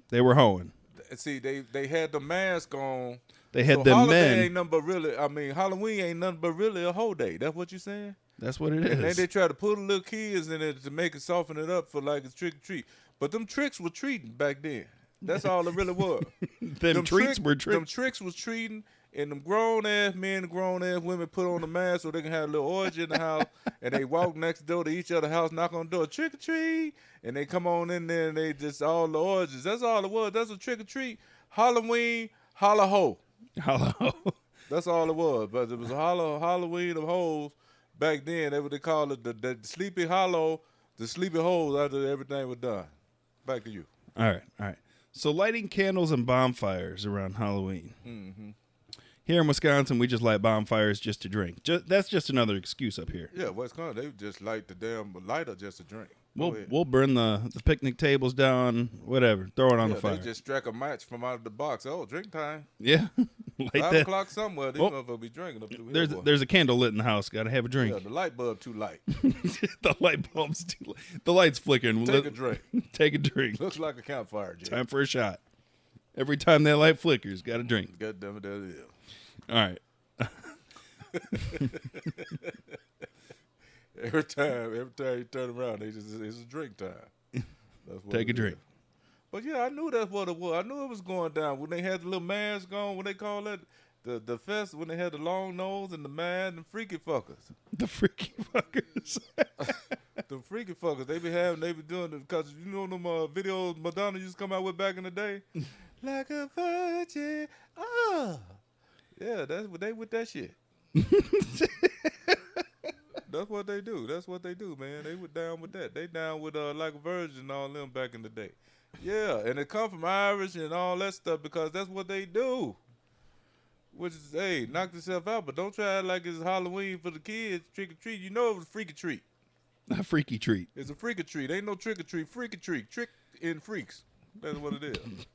S1: They were hoeing.
S3: See, they had the mask on.
S1: They had
S3: so
S1: the
S3: holiday
S1: men.
S3: ain't nothing but really, Halloween ain't nothing but really a whole day. That's what you saying?
S1: That's what it
S3: And then
S1: is.
S3: they try to put little kids in it to make it soften it up for like a trick or treat. But them tricks were treating back then. That's all it really was.
S1: Them treats were
S3: Them
S1: tricks.
S3: tricks was treating, and them grown ass men and grown ass women put on the mask so they can have a little orgy in the house, and they walk next door to each other's house, knock on the door, trick or treat, and they come on in there and they just all the orgies. That's all it was. That's a trick or treat. Halloween, holla ho.
S1: Hello.
S3: That's all it was. But it was a Halloween of hoes back then. That's what they call it, the sleepy hollow, the sleepy holes after everything was done. Back to you.
S1: All right. So lighting candles and bonfires around Halloween.
S3: Mm-hmm.
S1: Here in Wisconsin, we just light bonfires just to drink. That's just another excuse up here.
S3: Yeah, Wisconsin, they just light the damn lighter just to drink. Go ahead.
S1: We'll burn the picnic tables down, whatever. Throw it on the
S3: Yeah,
S1: fire.
S3: they just strike a match from out of the box. Oh, drink time.
S1: Yeah, light
S3: 5
S1: that.
S3: o'clock somewhere. These
S1: Oh,
S3: motherfuckers be drinking up through here. boy.
S1: There's a candle lit in the house. Got to have a
S3: Yeah,
S1: drink.
S3: the light bulb too light.
S1: The light bulb's too light. The light's flickering.
S3: Take a drink.
S1: Take a drink.
S3: Looks like a campfire, Jay.
S1: Time for a shot. Every time that light flickers, got a drink.
S3: God damn it, that is.
S1: All right.
S3: Every time you turn around, it's a drink time. That's what
S1: Take a
S3: it
S1: drink.
S3: is. But yeah, I knew that's what it was. I knew it was going down when they had the little mask on. What they call that? The fest when they had the long nose and the mad and freaky fuckers.
S1: The freaky fuckers.
S3: The freaky fuckers. They be doing it because you know them videos Madonna used to come out with back in the day? Like a virgin. Oh. Yeah, that's what they with that shit. That's what they do. That's what they do, man. They were down with that. They down with Like a Virgin and all them back in the day. Yeah, and it come from Irish and all that stuff because that's what they do. Which is, hey, knock yourself out, but don't try it like it's Halloween for the kids, trick or treat. You know it was a freak or treat.
S1: A freaky treat.
S3: It's a freak or treat. Ain't no trick or treat. Freak or treat. Trick in freaks. That's what it is.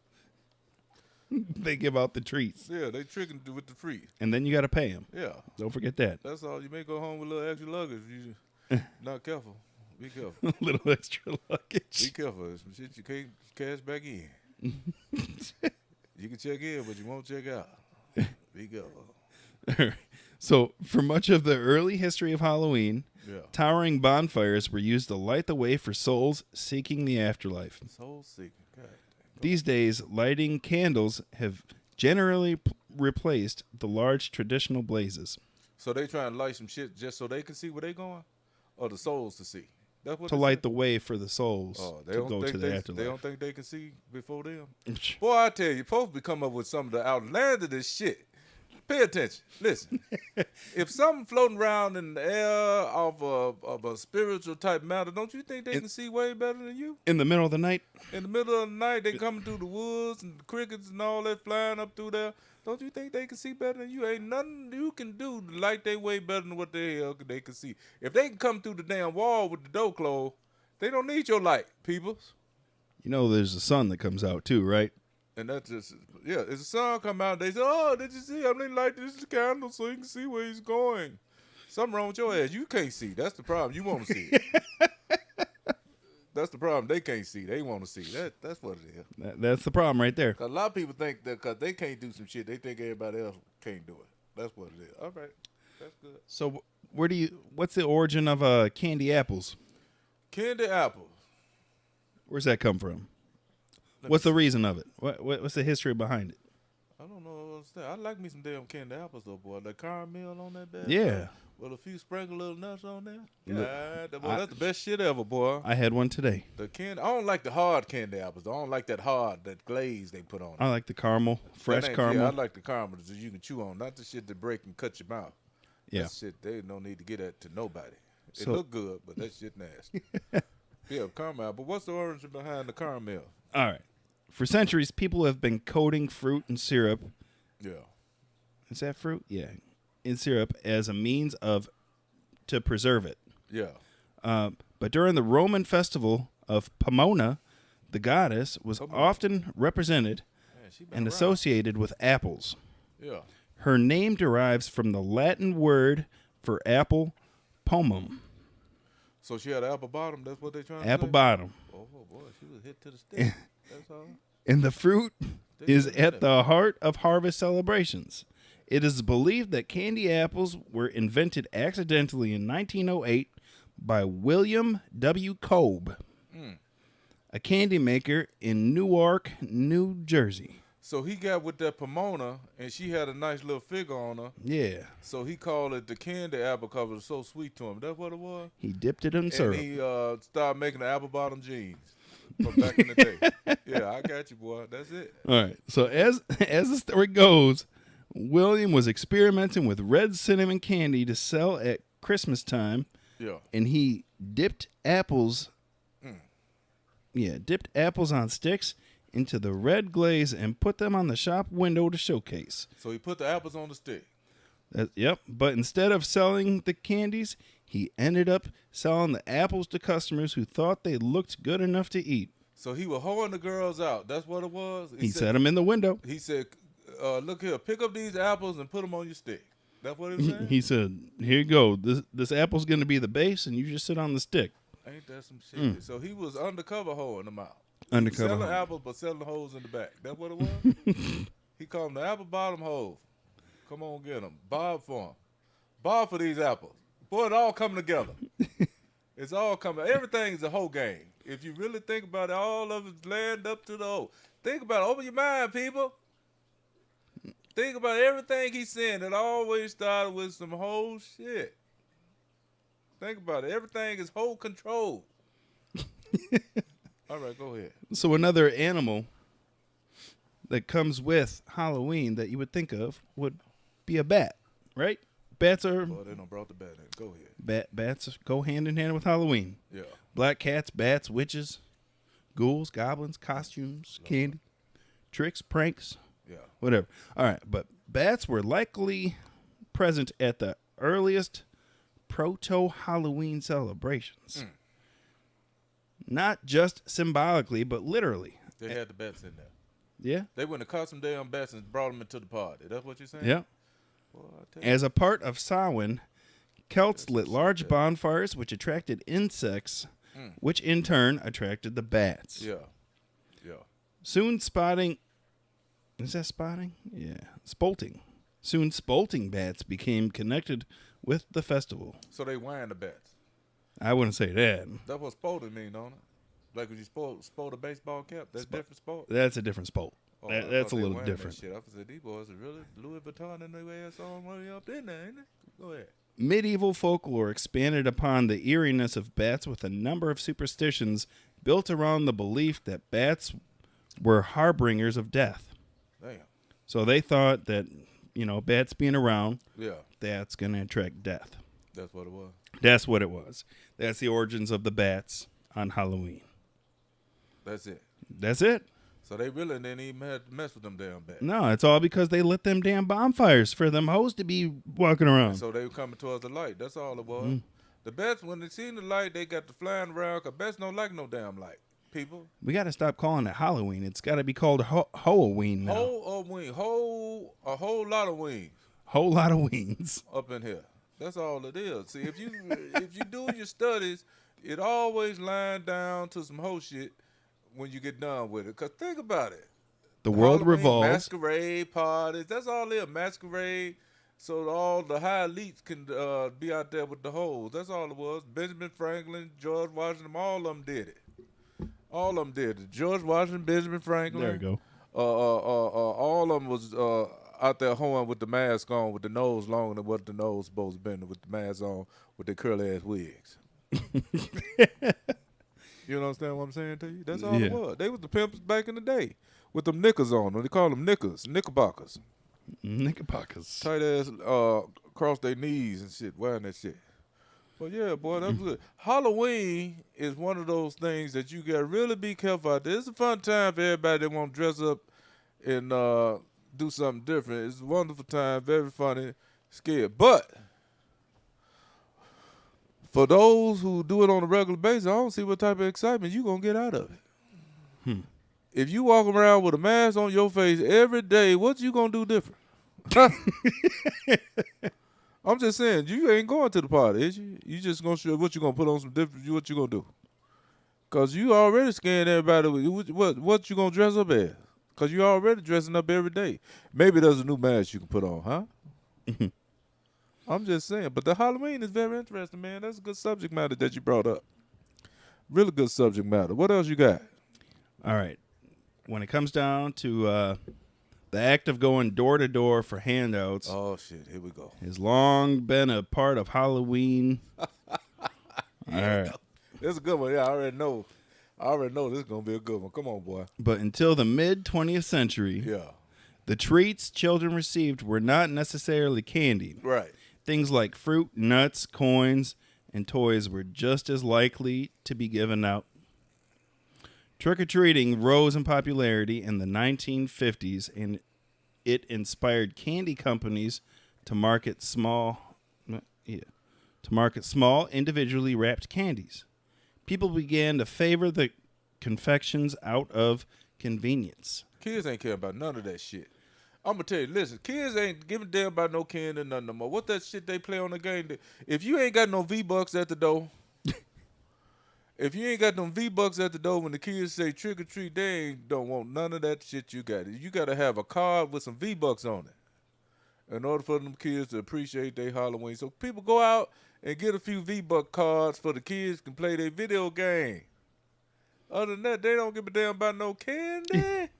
S1: They give out the treats.
S3: Yeah, they tricking with the freaks.
S1: And then you got to pay them.
S3: Yeah.
S1: Don't forget that.
S3: That's all. You may go home with a little extra luggage. You not careful. Be careful.
S1: A little extra luggage.
S3: Be careful. There's some shit you can't cash back in. You can check in, but you won't check out. Be careful.
S1: So, for much of the early history of Halloween,
S3: Yeah.
S1: towering bonfires were used to light the way for souls seeking the afterlife.
S3: Soul seeking. God.
S1: These days, lighting candles have generally replaced the large traditional blazes.
S3: So they trying to light some shit just so they can see where they going, or the souls to see. That's what
S1: To
S3: they
S1: light
S3: say?
S1: the way for the souls
S3: They
S1: to
S3: don't
S1: go
S3: think
S1: to the
S3: they
S1: afterlife.
S3: don't think they can see before them. Boy, I tell you, folks be come up with some of the outlandish shit. Pay attention. Listen. If something floating around in the air of a spiritual type matter, don't you think they can see way better than you?
S1: In the middle of the night,
S3: In the middle of the night, they coming through the woods and the crickets and all that flying up through there. Don't you think they can see better than you? Ain't nothing you can do to light they way better than what the hell they can see. If they can come through the damn wall with the door closed, they don't need your light, peoples.
S1: you know there's a sun that comes out too, right?
S3: And that's just, yeah, as the sun come out, they say, oh, did you see? I'm going to light this candle so you can see where he's going. Something wrong with your ass. You can't see. That's the problem. You want to see it. That's the problem. They can't see. They want to see. That's what it is.
S1: That's the problem right there.
S3: 'Cause a lot of people think that because they can't do some shit, they think everybody else can't do it. That's what it is. All right. That's good.
S1: So, what's the origin of candy apples?
S3: Candy apples.
S1: Where's that come from? What's the reason of it? What's the history behind it?
S3: I don't know what's that. I like me some damn candy apples, though, boy. The caramel on that bad.
S1: Yeah.
S3: With a few sprinkle little nuts on there.
S1: Look,
S3: That's the best shit ever, boy.
S1: I had one today.
S3: The candy. I don't like the hard candy apples. I don't like that glaze they put on it.
S1: I like the caramel, fresh caramel.
S3: Yeah, I like the caramel that you can chew on, not the shit that break and cut your mouth.
S1: Yeah.
S3: That shit, they don't need to get that to nobody. It
S1: So-
S3: look good, but that shit nasty. Yeah, caramel. But what's the origin behind the caramel?
S1: All right. For centuries, people have been coating fruit in syrup.
S3: Yeah.
S1: Is that fruit? Yeah. In syrup as a means to preserve it.
S3: Yeah.
S1: But during the Roman festival of Pomona, the goddess was
S3: Pomona.
S1: often represented
S3: Man, she been
S1: and
S3: around.
S1: associated with apples.
S3: Yeah.
S1: Her name derives from the Latin word for apple, pomum,
S3: So she had an apple bottom. That's what they trying to
S1: apple
S3: say?
S1: bottom.
S3: Oh, boy. She was hit to the stick. That's all.
S1: And the fruit is
S3: did
S1: at
S3: that.
S1: the heart of harvest celebrations. It is believed that candy apples were invented accidentally in 1908 by William W. Kolb, a candy maker in Newark, New Jersey.
S3: So he got with that Pomona, and she had a nice little figure on her.
S1: Yeah,
S3: So he called it the candy apple because it was so sweet to him. That's what it was?
S1: he dipped it in syrup.
S3: And he started making the apple bottom jeans from back in the day. Yeah, I got you, boy. That's it.
S1: All right. So as the story goes, William was experimenting with red cinnamon candy to sell at Christmas time,
S3: Yeah.
S1: and he dipped apples. Dipped apples on sticks into the red glaze and put them on the shop window to showcase.
S3: So he put the apples on the stick.
S1: Yep. But instead of selling the candies, he ended up selling the apples to customers who thought they looked good enough to eat.
S3: So he was hoeing the girls out. That's what it was?
S1: He set them in the window.
S3: He said, look here, pick up these apples and put them on your stick. That's what he was saying?
S1: He said, "Here you go. This apple's going to be the base, and you just sit on the stick."
S3: Ain't that some shit? So he was undercover hoeing them out.
S1: Undercover
S3: Selling
S1: hoe.
S3: apples, but selling hoes in the back. That's what it was? He called them the apple bottom hoes. Come on, get them. Bob for them. Bob for these apples. Boy, it all coming together. It's all coming. Everything's a hoe game. If you really think about it, all of it's land up to the hoe. Think about it. Open your mind, people. Think about everything he's saying. It always started with some whole shit. Think about it. Everything is whole control. All right, go ahead.
S1: So another animal that comes with Halloween that you would think of would be a bat, right? Bats are
S3: Boy, they done brought the bat in. Go ahead.
S1: bats go hand in hand with Halloween.
S3: Yeah.
S1: Black cats, bats, witches, ghouls, goblins, costumes, candy, tricks, pranks,
S3: Yeah.
S1: whatever. All right, but bats were likely present at the earliest proto-Halloween celebrations. Not just symbolically, but literally.
S3: They had the bats in there.
S1: Yeah.
S3: They went and caught some damn bats and brought them into the party. That's what you're saying?
S1: Yeah.
S3: Boy, I tell you.
S1: As a part of Samhain, Celts lit large bonfires which attracted insects, which in turn attracted the bats.
S3: Yeah. Yeah.
S1: Soon spotting. Is that spotting? Yeah. Spolting. Soon spolting bats became connected with the festival.
S3: So they wearing the bats.
S1: I wouldn't say that.
S3: That's what sporting mean, don't it? Like when you sport a baseball cap, that's different sport.
S1: That's a different spolt.
S3: Oh, I
S1: That's
S3: thought
S1: a
S3: they
S1: little
S3: wearing
S1: different.
S3: That shit. I said, these boys are really Louis Vuitton and their ass on way up in there, ain't it? Go ahead.
S1: Medieval folklore expanded upon the eeriness of bats with a number of superstitions built around the belief that bats were harbingers of death.
S3: Damn.
S1: So they thought that, bats being around,
S3: Yeah,
S1: that's going to attract death.
S3: that's what it was.
S1: That's what it was. That's the origins of the bats on Halloween.
S3: That's it.
S1: That's it.
S3: So they really didn't even have to mess with them damn bats.
S1: No, it's all because they lit them damn bonfires for them hoes to be walking around.
S3: So they were coming towards the light. That's all it was. The bats, when they seen the light, they got to flying around because bats don't like no damn light. People.
S1: We got to stop calling it Halloween. It's got to be called Halloween now.
S3: A whole lot of wings
S1: Whole lot of wings.
S3: up in here. That's all it is. See, if you do your studies, it always line down to some whole shit when you get done with it. Because think about it.
S1: The world
S3: Halloween
S1: revolves.
S3: Masquerade parties. That's all it is. Masquerade. So all the high elites can be out there with the hoes. That's all it was. Benjamin Franklin, George Washington, all of them did it. All of them did it. George Washington, Benjamin Franklin.
S1: There we go.
S3: All of them was out there hoeing with the mask on, with the nose longer than what the nose supposed to be, with the mask on, with their curly ass wigs. You understand what I'm saying to you? That's all it
S1: Yeah.
S3: was. They was the pimps back in the day with them knickers on. They call them knickerbockers.
S1: Knickerbockers.
S3: Tight ass across their knees and shit, wearing that shit. But yeah, boy, that's good. Halloween is one of those things that you gotta really be careful out there. It's a fun time for everybody that want to dress up and do something different. It's a wonderful time, very funny, scared. But for those who do it on a regular basis, I don't see what type of excitement you gonna get out of it. If you walk around with a mask on your face every day, what you gonna do different? I'm just saying, you ain't going to the party, is you? You just gonna show what you gonna put on some different. What you gonna do? Cause you already scaring everybody. What you gonna dress up as? Cause you already dressing up every day. Maybe there's a new mask you can put on, huh? I'm just saying. But the Halloween is very interesting, man. That's a good subject matter that you brought up. Really good subject matter. What else you got?
S1: All right. When it comes down to the act of going door to door for handouts
S3: Oh shit, here we go.
S1: has long been a part of Halloween. All right.
S3: This is a good one. Yeah, I already know this is gonna be a good one. Come on, boy.
S1: But until the mid 20th century,
S3: Yeah.
S1: the treats children received were not necessarily candy.
S3: Right.
S1: Things like fruit, nuts, coins, and toys were just as likely to be given out. Trick-or-treating rose in popularity in the 1950s, and it inspired candy companies to market small, individually wrapped candies. People began to favor the confections out of convenience.
S3: Kids ain't care about none of that shit. I'm gonna tell you, listen, kids ain't giving a damn about no candy or nothing no more. What that shit they play on the game? If you ain't got no V-Bucks at the door, if you ain't got them V-Bucks at the door when the kids say trick or treat, they don't want none of that shit you got. You gotta have a card with some V-Bucks on it in order for them kids to appreciate their Halloween. So people go out and get a few V-Buck cards for the kids can play their video game. Other than that, they don't give a damn about no candy.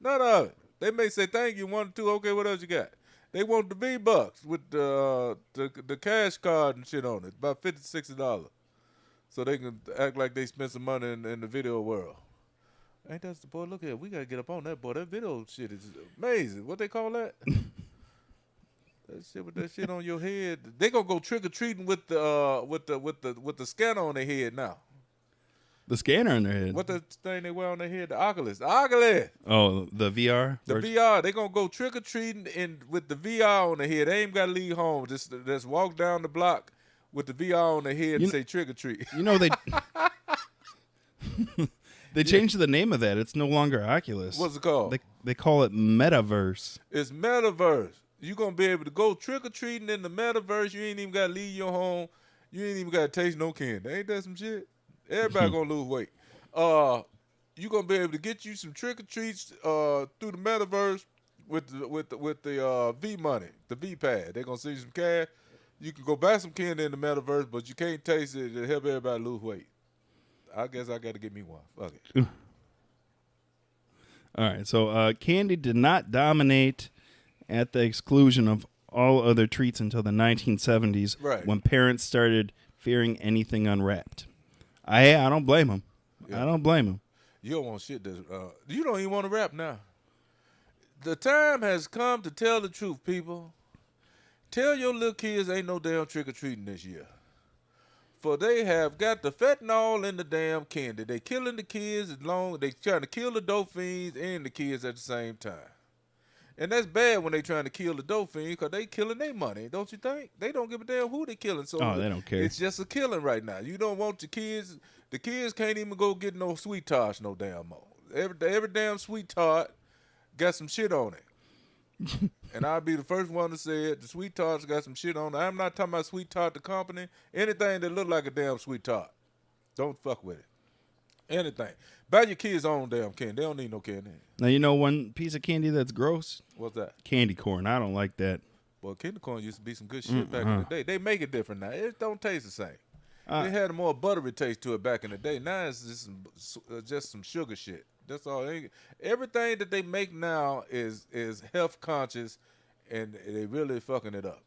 S3: None of it. They may say thank you, 1 or 2. Okay, what else you got? They want the V-Bucks with the cash card and shit on it, about $50, $60, so they can act like they spent some money in the video world. Ain't that the boy? Look at it. We gotta get up on that, boy. That video shit is amazing. What they call that? That shit with that shit on your head. They gonna go trick or treating with the scanner on their head now.
S1: The scanner on their head.
S3: What the thing they wear on their head? The Oculus. The Oculus.
S1: Oh, the VR.
S3: The VR. They gonna go trick or treating with the VR on their head. They ain't gotta leave home. Just walk down the block with the VR on their head and say trick or treat.
S1: You know they. They changed the name of that. It's no longer Oculus.
S3: What's it called?
S1: They call it Metaverse.
S3: It's Metaverse. You gonna be able to go trick or treating in the Metaverse. You ain't even gotta leave your home. You ain't even gotta taste no candy. Ain't that some shit? Everybody gonna lose weight. You gonna be able to get you some trick or treats through the Metaverse with the V money, the V pad. They gonna send you some cash. You can go buy some candy in the Metaverse, but you can't taste it. It'll help everybody lose weight. I guess I got to get me one. Fuck it.
S1: All right. So candy did not dominate at the exclusion of all other treats until the 1970s,
S3: right,
S1: when parents started fearing anything unwrapped. I don't blame them. Yeah. I don't blame them.
S3: You don't want shit that you don't even want to wrap now. The time has come to tell the truth, people. Tell your little kids ain't no damn trick-or-treating this year. For they have got the fentanyl in the damn candy. They killing the kids they trying to kill the dope fiends and the kids at the same time. And that's bad when they trying to kill the dope fiends because they killing their money, don't you think? They don't give a damn who they killing. So
S1: they don't care.
S3: It's just a killing right now. You don't want the kids can't even go get no sweet tarts no damn more. Every damn sweet tart got some shit on it. And I'll be the first one to say it. The sweet tarts got some shit on it. I'm not talking about sweet tart the company. Anything that look like a damn sweet tart, don't fuck with it. Anything. Buy your kids own damn candy. They don't need no candy.
S1: Now, you know one piece of candy that's gross?
S3: What's that?
S1: Candy corn. I don't like that.
S3: Well, candy corn used to be some good shit back in the day. They make it different now. It don't taste the same. It had a more buttery taste to it back in the day. Now it's just some sugar shit. That's all. Everything that they make now is health conscious, and they really fucking it up.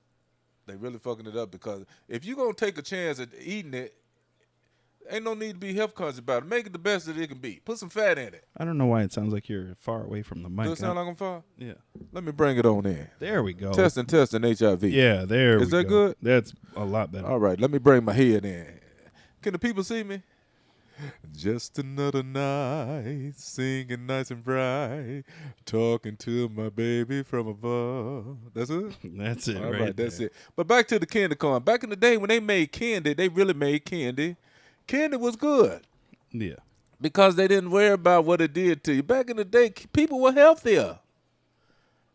S3: They really fucking it up because if you're going to take a chance at eating it, ain't no need to be health conscious about it. Make it the best that it can be. Put some fat in it.
S1: I don't know why it sounds like you're far away from the mic.
S3: Does it sound like I'm far?
S1: Yeah.
S3: Let me bring it on in.
S1: There we go.
S3: Testing HIV.
S1: Yeah, there we go.
S3: Is that good?
S1: That's a lot better.
S3: All right, let me bring my head in. Can the people see me? Just another night, singing nice and bright, talking to my baby from above. That's it?
S1: That's it,
S3: All right, that's
S1: there.
S3: it. But back to the candy corn. Back in the day when they made candy, they really made candy. Candy was good.
S1: Yeah.
S3: Because they didn't worry about what it did to you. Back in the day, people were healthier.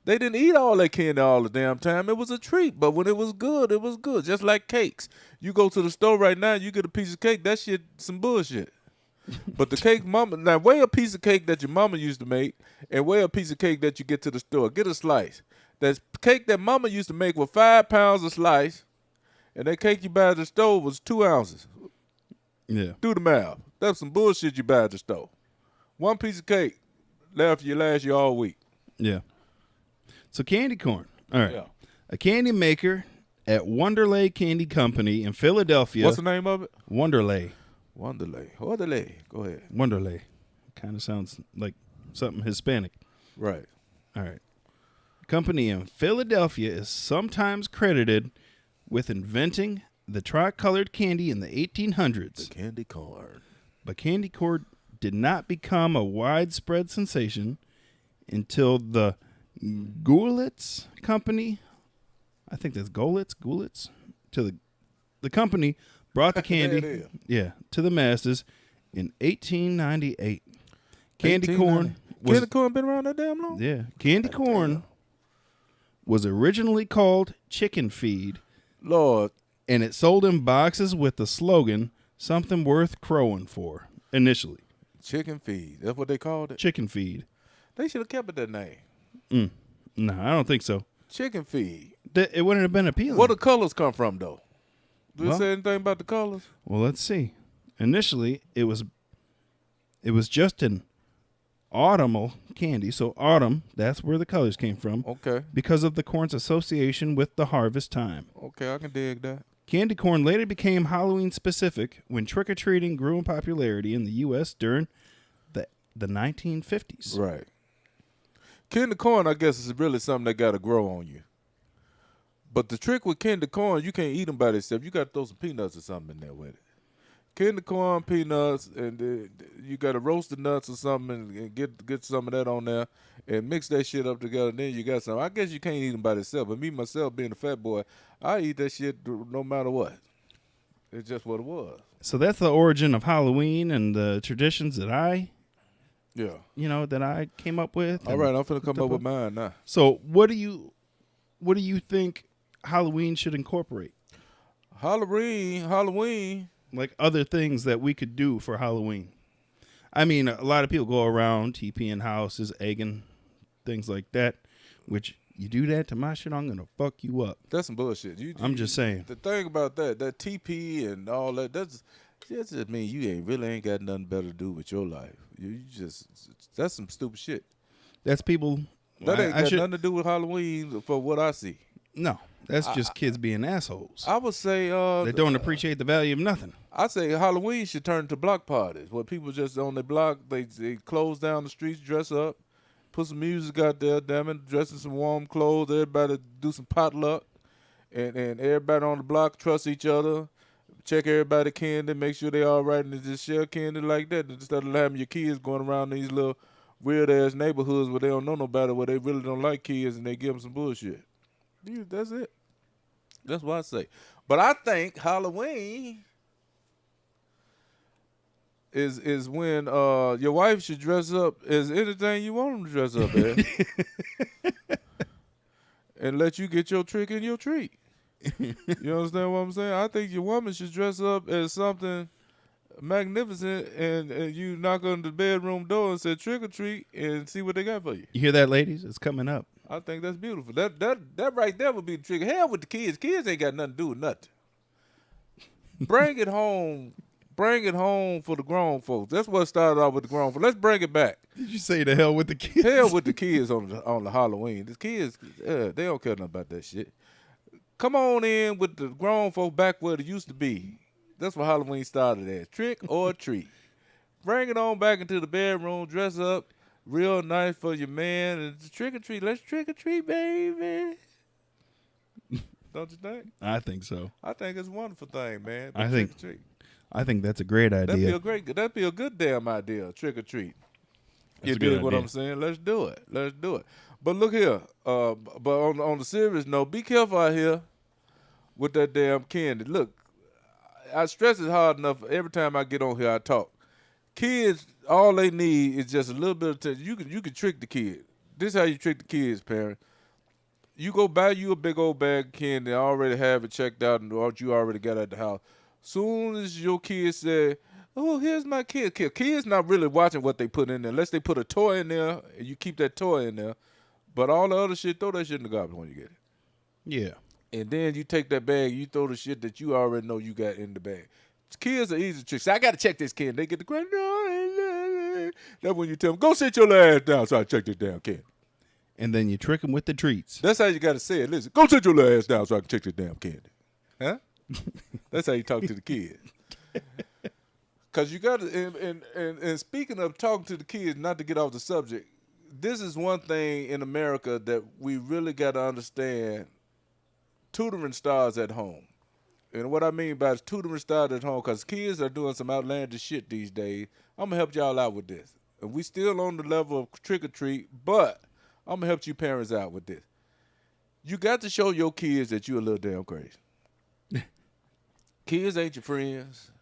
S3: They didn't eat all that candy all the damn time. It was a treat. But when it was good, it was good. Just like cakes. You go to the store right now, you get a piece of cake, that shit some bullshit. But the cake now weigh a piece of cake that your mama used to make and weigh a piece of cake that you get to the store. Get a slice. That cake that mama used to make was 5 pounds a slice, and that cake you buy at the store was 2 ounces.
S1: Yeah.
S3: Do the math. That's some bullshit you buy at the store. One piece of cake last you all week.
S1: Yeah. So candy corn. All right.
S3: Yeah.
S1: A candy maker at Wonderlay Candy Company in Philadelphia.
S3: What's the name of it?
S1: Wonderlay.
S3: Wonderlay. Go ahead.
S1: Wonderlay. Kind of sounds like something Hispanic.
S3: Right.
S1: All right. Company in Philadelphia is sometimes credited with inventing the tricolored candy in the 1800s.
S3: The candy corn.
S1: But candy corn did not become a widespread sensation until the Gulitz Company, I think that's Gulitz, to the company brought the candy to the masses in 1898. Candy corn
S3: been around that damn long?
S1: Yeah. Candy corn was originally called chicken feed.
S3: Lord.
S1: And it sold in boxes with the slogan, something worth crowing for, initially.
S3: Chicken feed. That's what they called it?
S1: Chicken feed.
S3: They should have kept it that name.
S1: No, I don't think so.
S3: Chicken feed.
S1: It wouldn't have been appealing.
S3: Where the colors come from, though? Do it say anything about the colors?
S1: Well, let's see. Initially, it was just an autumnal candy. So autumn, that's where the colors came from.
S3: Okay.
S1: Because of the corn's association with the harvest time.
S3: Okay, I can dig that.
S1: Candy corn later became Halloween specific when trick-or-treating grew in popularity in the U.S. during the 1950s.
S3: Right. Candy corn, I guess, is really something that got to grow on you. But the trick with candy corn, you can't eat them by themselves. You got to throw some peanuts or something in there with it. Candy corn, peanuts, and you got to roast the nuts or something and get some of that on there and mix that shit up together. Then you got some. I guess you can't eat them by themselves. But me, myself, being a fat boy, I eat that shit no matter what. It's just what it was.
S1: So that's the origin of Halloween and the traditions that I came up with.
S3: All right, I'm finna come up with mine now.
S1: So what do you think Halloween should incorporate?
S3: Halloween.
S1: Like other things that we could do for Halloween. I mean, a lot of people go around TPing houses, egging, things like that, which you do that to my shit, I'm going to fuck you up.
S3: That's some bullshit.
S1: I'm just saying.
S3: The thing about that TP and all that, that just mean you really ain't got nothing better to do with your life. That's some stupid shit.
S1: That's people.
S3: That ain't got nothing to do with Halloween for what I see.
S1: No, that's just kids being assholes.
S3: I would say
S1: they don't appreciate the value of nothing.
S3: I say Halloween should turn to block parties where people just on their block, they close down the streets, dress up, put some music out there, damn it, dress in some warm clothes, everybody do some potluck, and everybody on the block trust each other, check everybody candy, make sure they all right, and just share candy like that instead of having your kids going around these little weird ass neighborhoods where they don't know nobody, where they really don't like kids and they give them some bullshit. Dude, that's it. That's what I say. But I think Halloween is when your wife should dress up as anything you want them to dress up as. And let you get your trick and your treat. You understand what I'm saying? I think your woman should dress up as something magnificent and you knock on the bedroom door and say trick or treat and see what they got for you.
S1: You hear that, ladies? It's coming up.
S3: I think that's beautiful. That right there would be the trick. Hell with the kids. Kids ain't got nothing to do with nothing. Bring it home. Bring it home for the grown folks. That's what started off with the grown folks. Let's bring it back.
S1: Did you say the hell with the kids?
S3: Hell with the kids on the Halloween. The kids, they don't care nothing about that shit. Come on in with the grown folk back where it used to be. That's what Halloween started as. Trick or treat. Bring it on back into the bedroom. Dress up real nice for your man. And trick or treat. Let's trick or treat, baby. Don't you think?
S1: I think so.
S3: I think it's a wonderful thing, man.
S1: I think that's a great idea.
S3: That'd be a good damn idea. Trick or treat.
S1: That's
S3: You
S1: a good
S3: dig what
S1: idea.
S3: I'm saying? Let's do it. Let's do it. But look here. But on the serious note, be careful out here with that damn candy. Look, I stress it hard enough. Every time I get on here, I talk. Kids, all they need is just a little bit of attention. You can trick the kid. This is how you trick the kids, parent. You go buy you a big old bag of candy, already have it checked out, and what you already got at the house. Soon as your kids say, "Oh, here's my kid," kids not really watching what they put in there, unless they put a toy in there, and you keep that toy in there. But all the other shit, throw that shit in the garbage when you get it.
S1: Yeah.
S3: And then you take that bag, you throw the shit that you already know you got in the bag. Kids are easy tricks. I got to check this kid. They get the credit. That's when you tell them, go sit your ass down so I check this damn kid.
S1: And then you trick them with the treats.
S3: That's how you got to say it. Listen, go sit your ass down so I can check this damn candy. Huh? That's how you talk to the kids. Because you got to, and speaking of talking to the kids, not to get off the subject, this is one thing in America that we really got to understand. Tutoring starts at home. And what I mean by tutoring starts at home, because kids are doing some outlandish shit these days. I'm going to help y'all out with this. And we still on the level of trick or treat, but I'm going to help you parents out with this. You got to show your kids that you're a little damn crazy. Kids ain't your friends.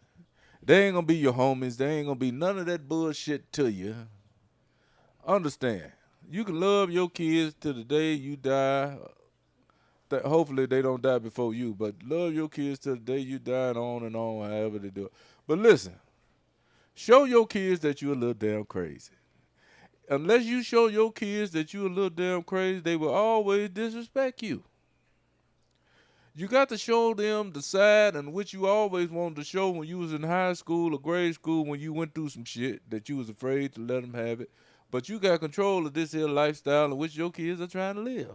S3: They ain't going to be your homies. They ain't going to be none of that bullshit to you. Understand. You can love your kids till the day you die. Hopefully they don't die before you, but love your kids till the day you die and on, however they do it. But listen, show your kids that you're a little damn crazy. Unless you show your kids that you're a little damn crazy, they will always disrespect you. You got to show them the side in which you always wanted to show when you was in high school or grade school when you went through some shit that you was afraid to let them have it. But you got control of this here lifestyle in which your kids are trying to live.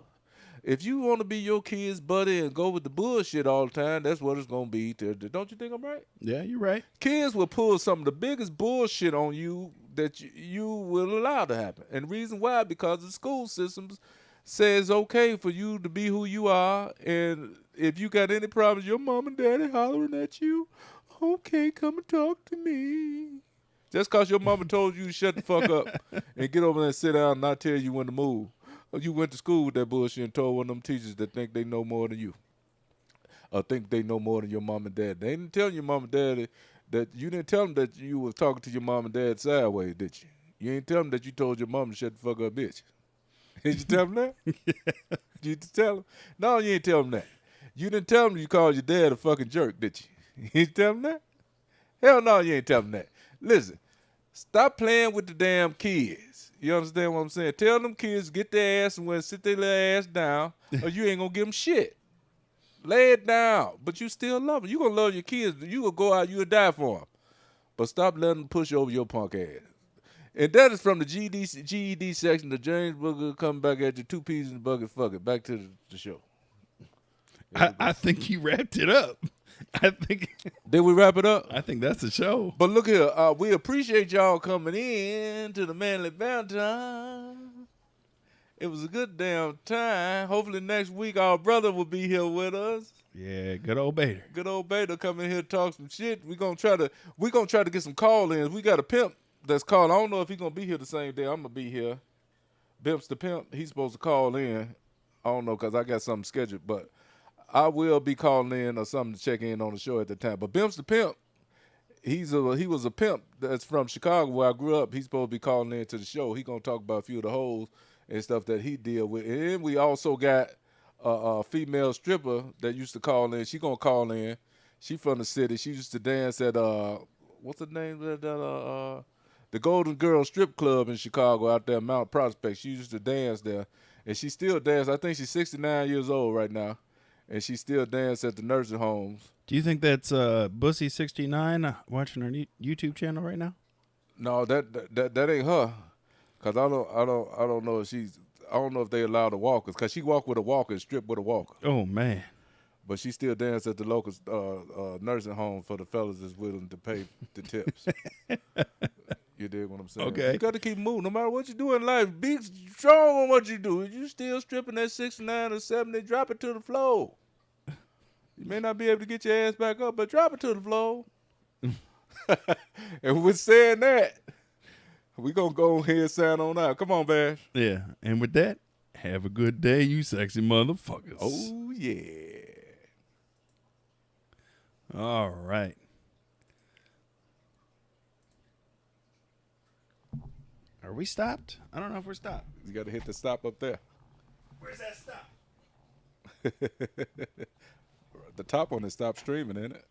S3: If you want to be your kid's buddy and go with the bullshit all the time, that's what it's going to be. Don't you think I'm right?
S1: Yeah, you're right.
S3: Kids will pull some of the biggest bullshit on you that you will allow to happen. And the reason why, because the school systems says okay for you to be who you are. And if you got any problems, your mom and daddy hollering at you, okay, come and talk to me. Just because your mama told you to shut the fuck up and get over there and sit down and not tell you when to move. Or you went to school with that bullshit and told one of them teachers that think they know more than you. Or think they know more than your mom and dad. They didn't tell your mom and daddy that you didn't tell them that you was talking to your mom and dad sideways, did you? You ain't tell them that you told your mom to shut the fuck up, bitch. Did you tell them that? Did you tell them? No, you ain't tell them that. You didn't tell them you called your dad a fucking jerk, did you? You ain't tell them that? Hell no, you ain't tell them that. Listen, stop playing with the damn kids. You understand what I'm saying? Tell them kids get their ass and sit their little ass down, or you ain't gonna give them shit. Lay it down, but you still love them. You gonna love your kids. You gonna go out, you gonna die for them. But stop letting them push over your punk ass. And that is from the GED section of James Booker coming back at you, 2 peas in the bucket, fuck it. Back to the show.
S1: I think you wrapped it up.
S3: Did we wrap it up?
S1: I think that's the show.
S3: But look here, we appreciate y'all coming in to the Manly Valentine. It was a good damn time. Hopefully next week our brother will be here with us.
S1: Yeah, good old Bader.
S3: Good old Bader come in here talk some shit. We gonna try to get some call-ins. We got a pimp that's calling. I don't know if he's gonna be here the same day I'm gonna be here. Bimps the pimp, he's supposed to call in. I don't know because I got something scheduled, but I will be calling in or something to check in on the show at the time. But Bimps the pimp, he was a pimp that's from Chicago where I grew up. He's supposed to be calling in to the show. He gonna talk about a few of the hoes and stuff that he deal with. And then we also got a female stripper that used to call in. She gonna call in. She from the city. She used to dance at what's the name of that the Golden Girl Strip Club in Chicago out there, Mount Prospect. She used to dance there, and she still dance. I think she's 69 years old right now, and she still dance at the nursing homes.
S1: Do you think that's Bussy69 watching our YouTube channel right now?
S3: No, that ain't her, cause I don't know if I don't know if they allow the walkers, cause she walk with a walker and strip with a walker.
S1: Oh man.
S3: But she still dance at the local nursing home for the fellas that's willing to pay the tips. You dig what I'm saying?
S1: Okay.
S3: You got to keep moving. No matter what you do in life, be strong on what you do. If you still stripping at 69 or 70, drop it to the floor. You may not be able to get your ass back up, but drop it to the floor. And with saying that, we're going to go ahead and sign on out. Come on, Bash.
S1: Yeah. And with that, have a good day, you sexy motherfuckers.
S3: Oh, yeah.
S1: All right. Are we stopped? I don't know if we're stopped.
S3: You got to hit the stop up there.
S1: Where's that stop?
S3: The top one is stop streaming, isn't it?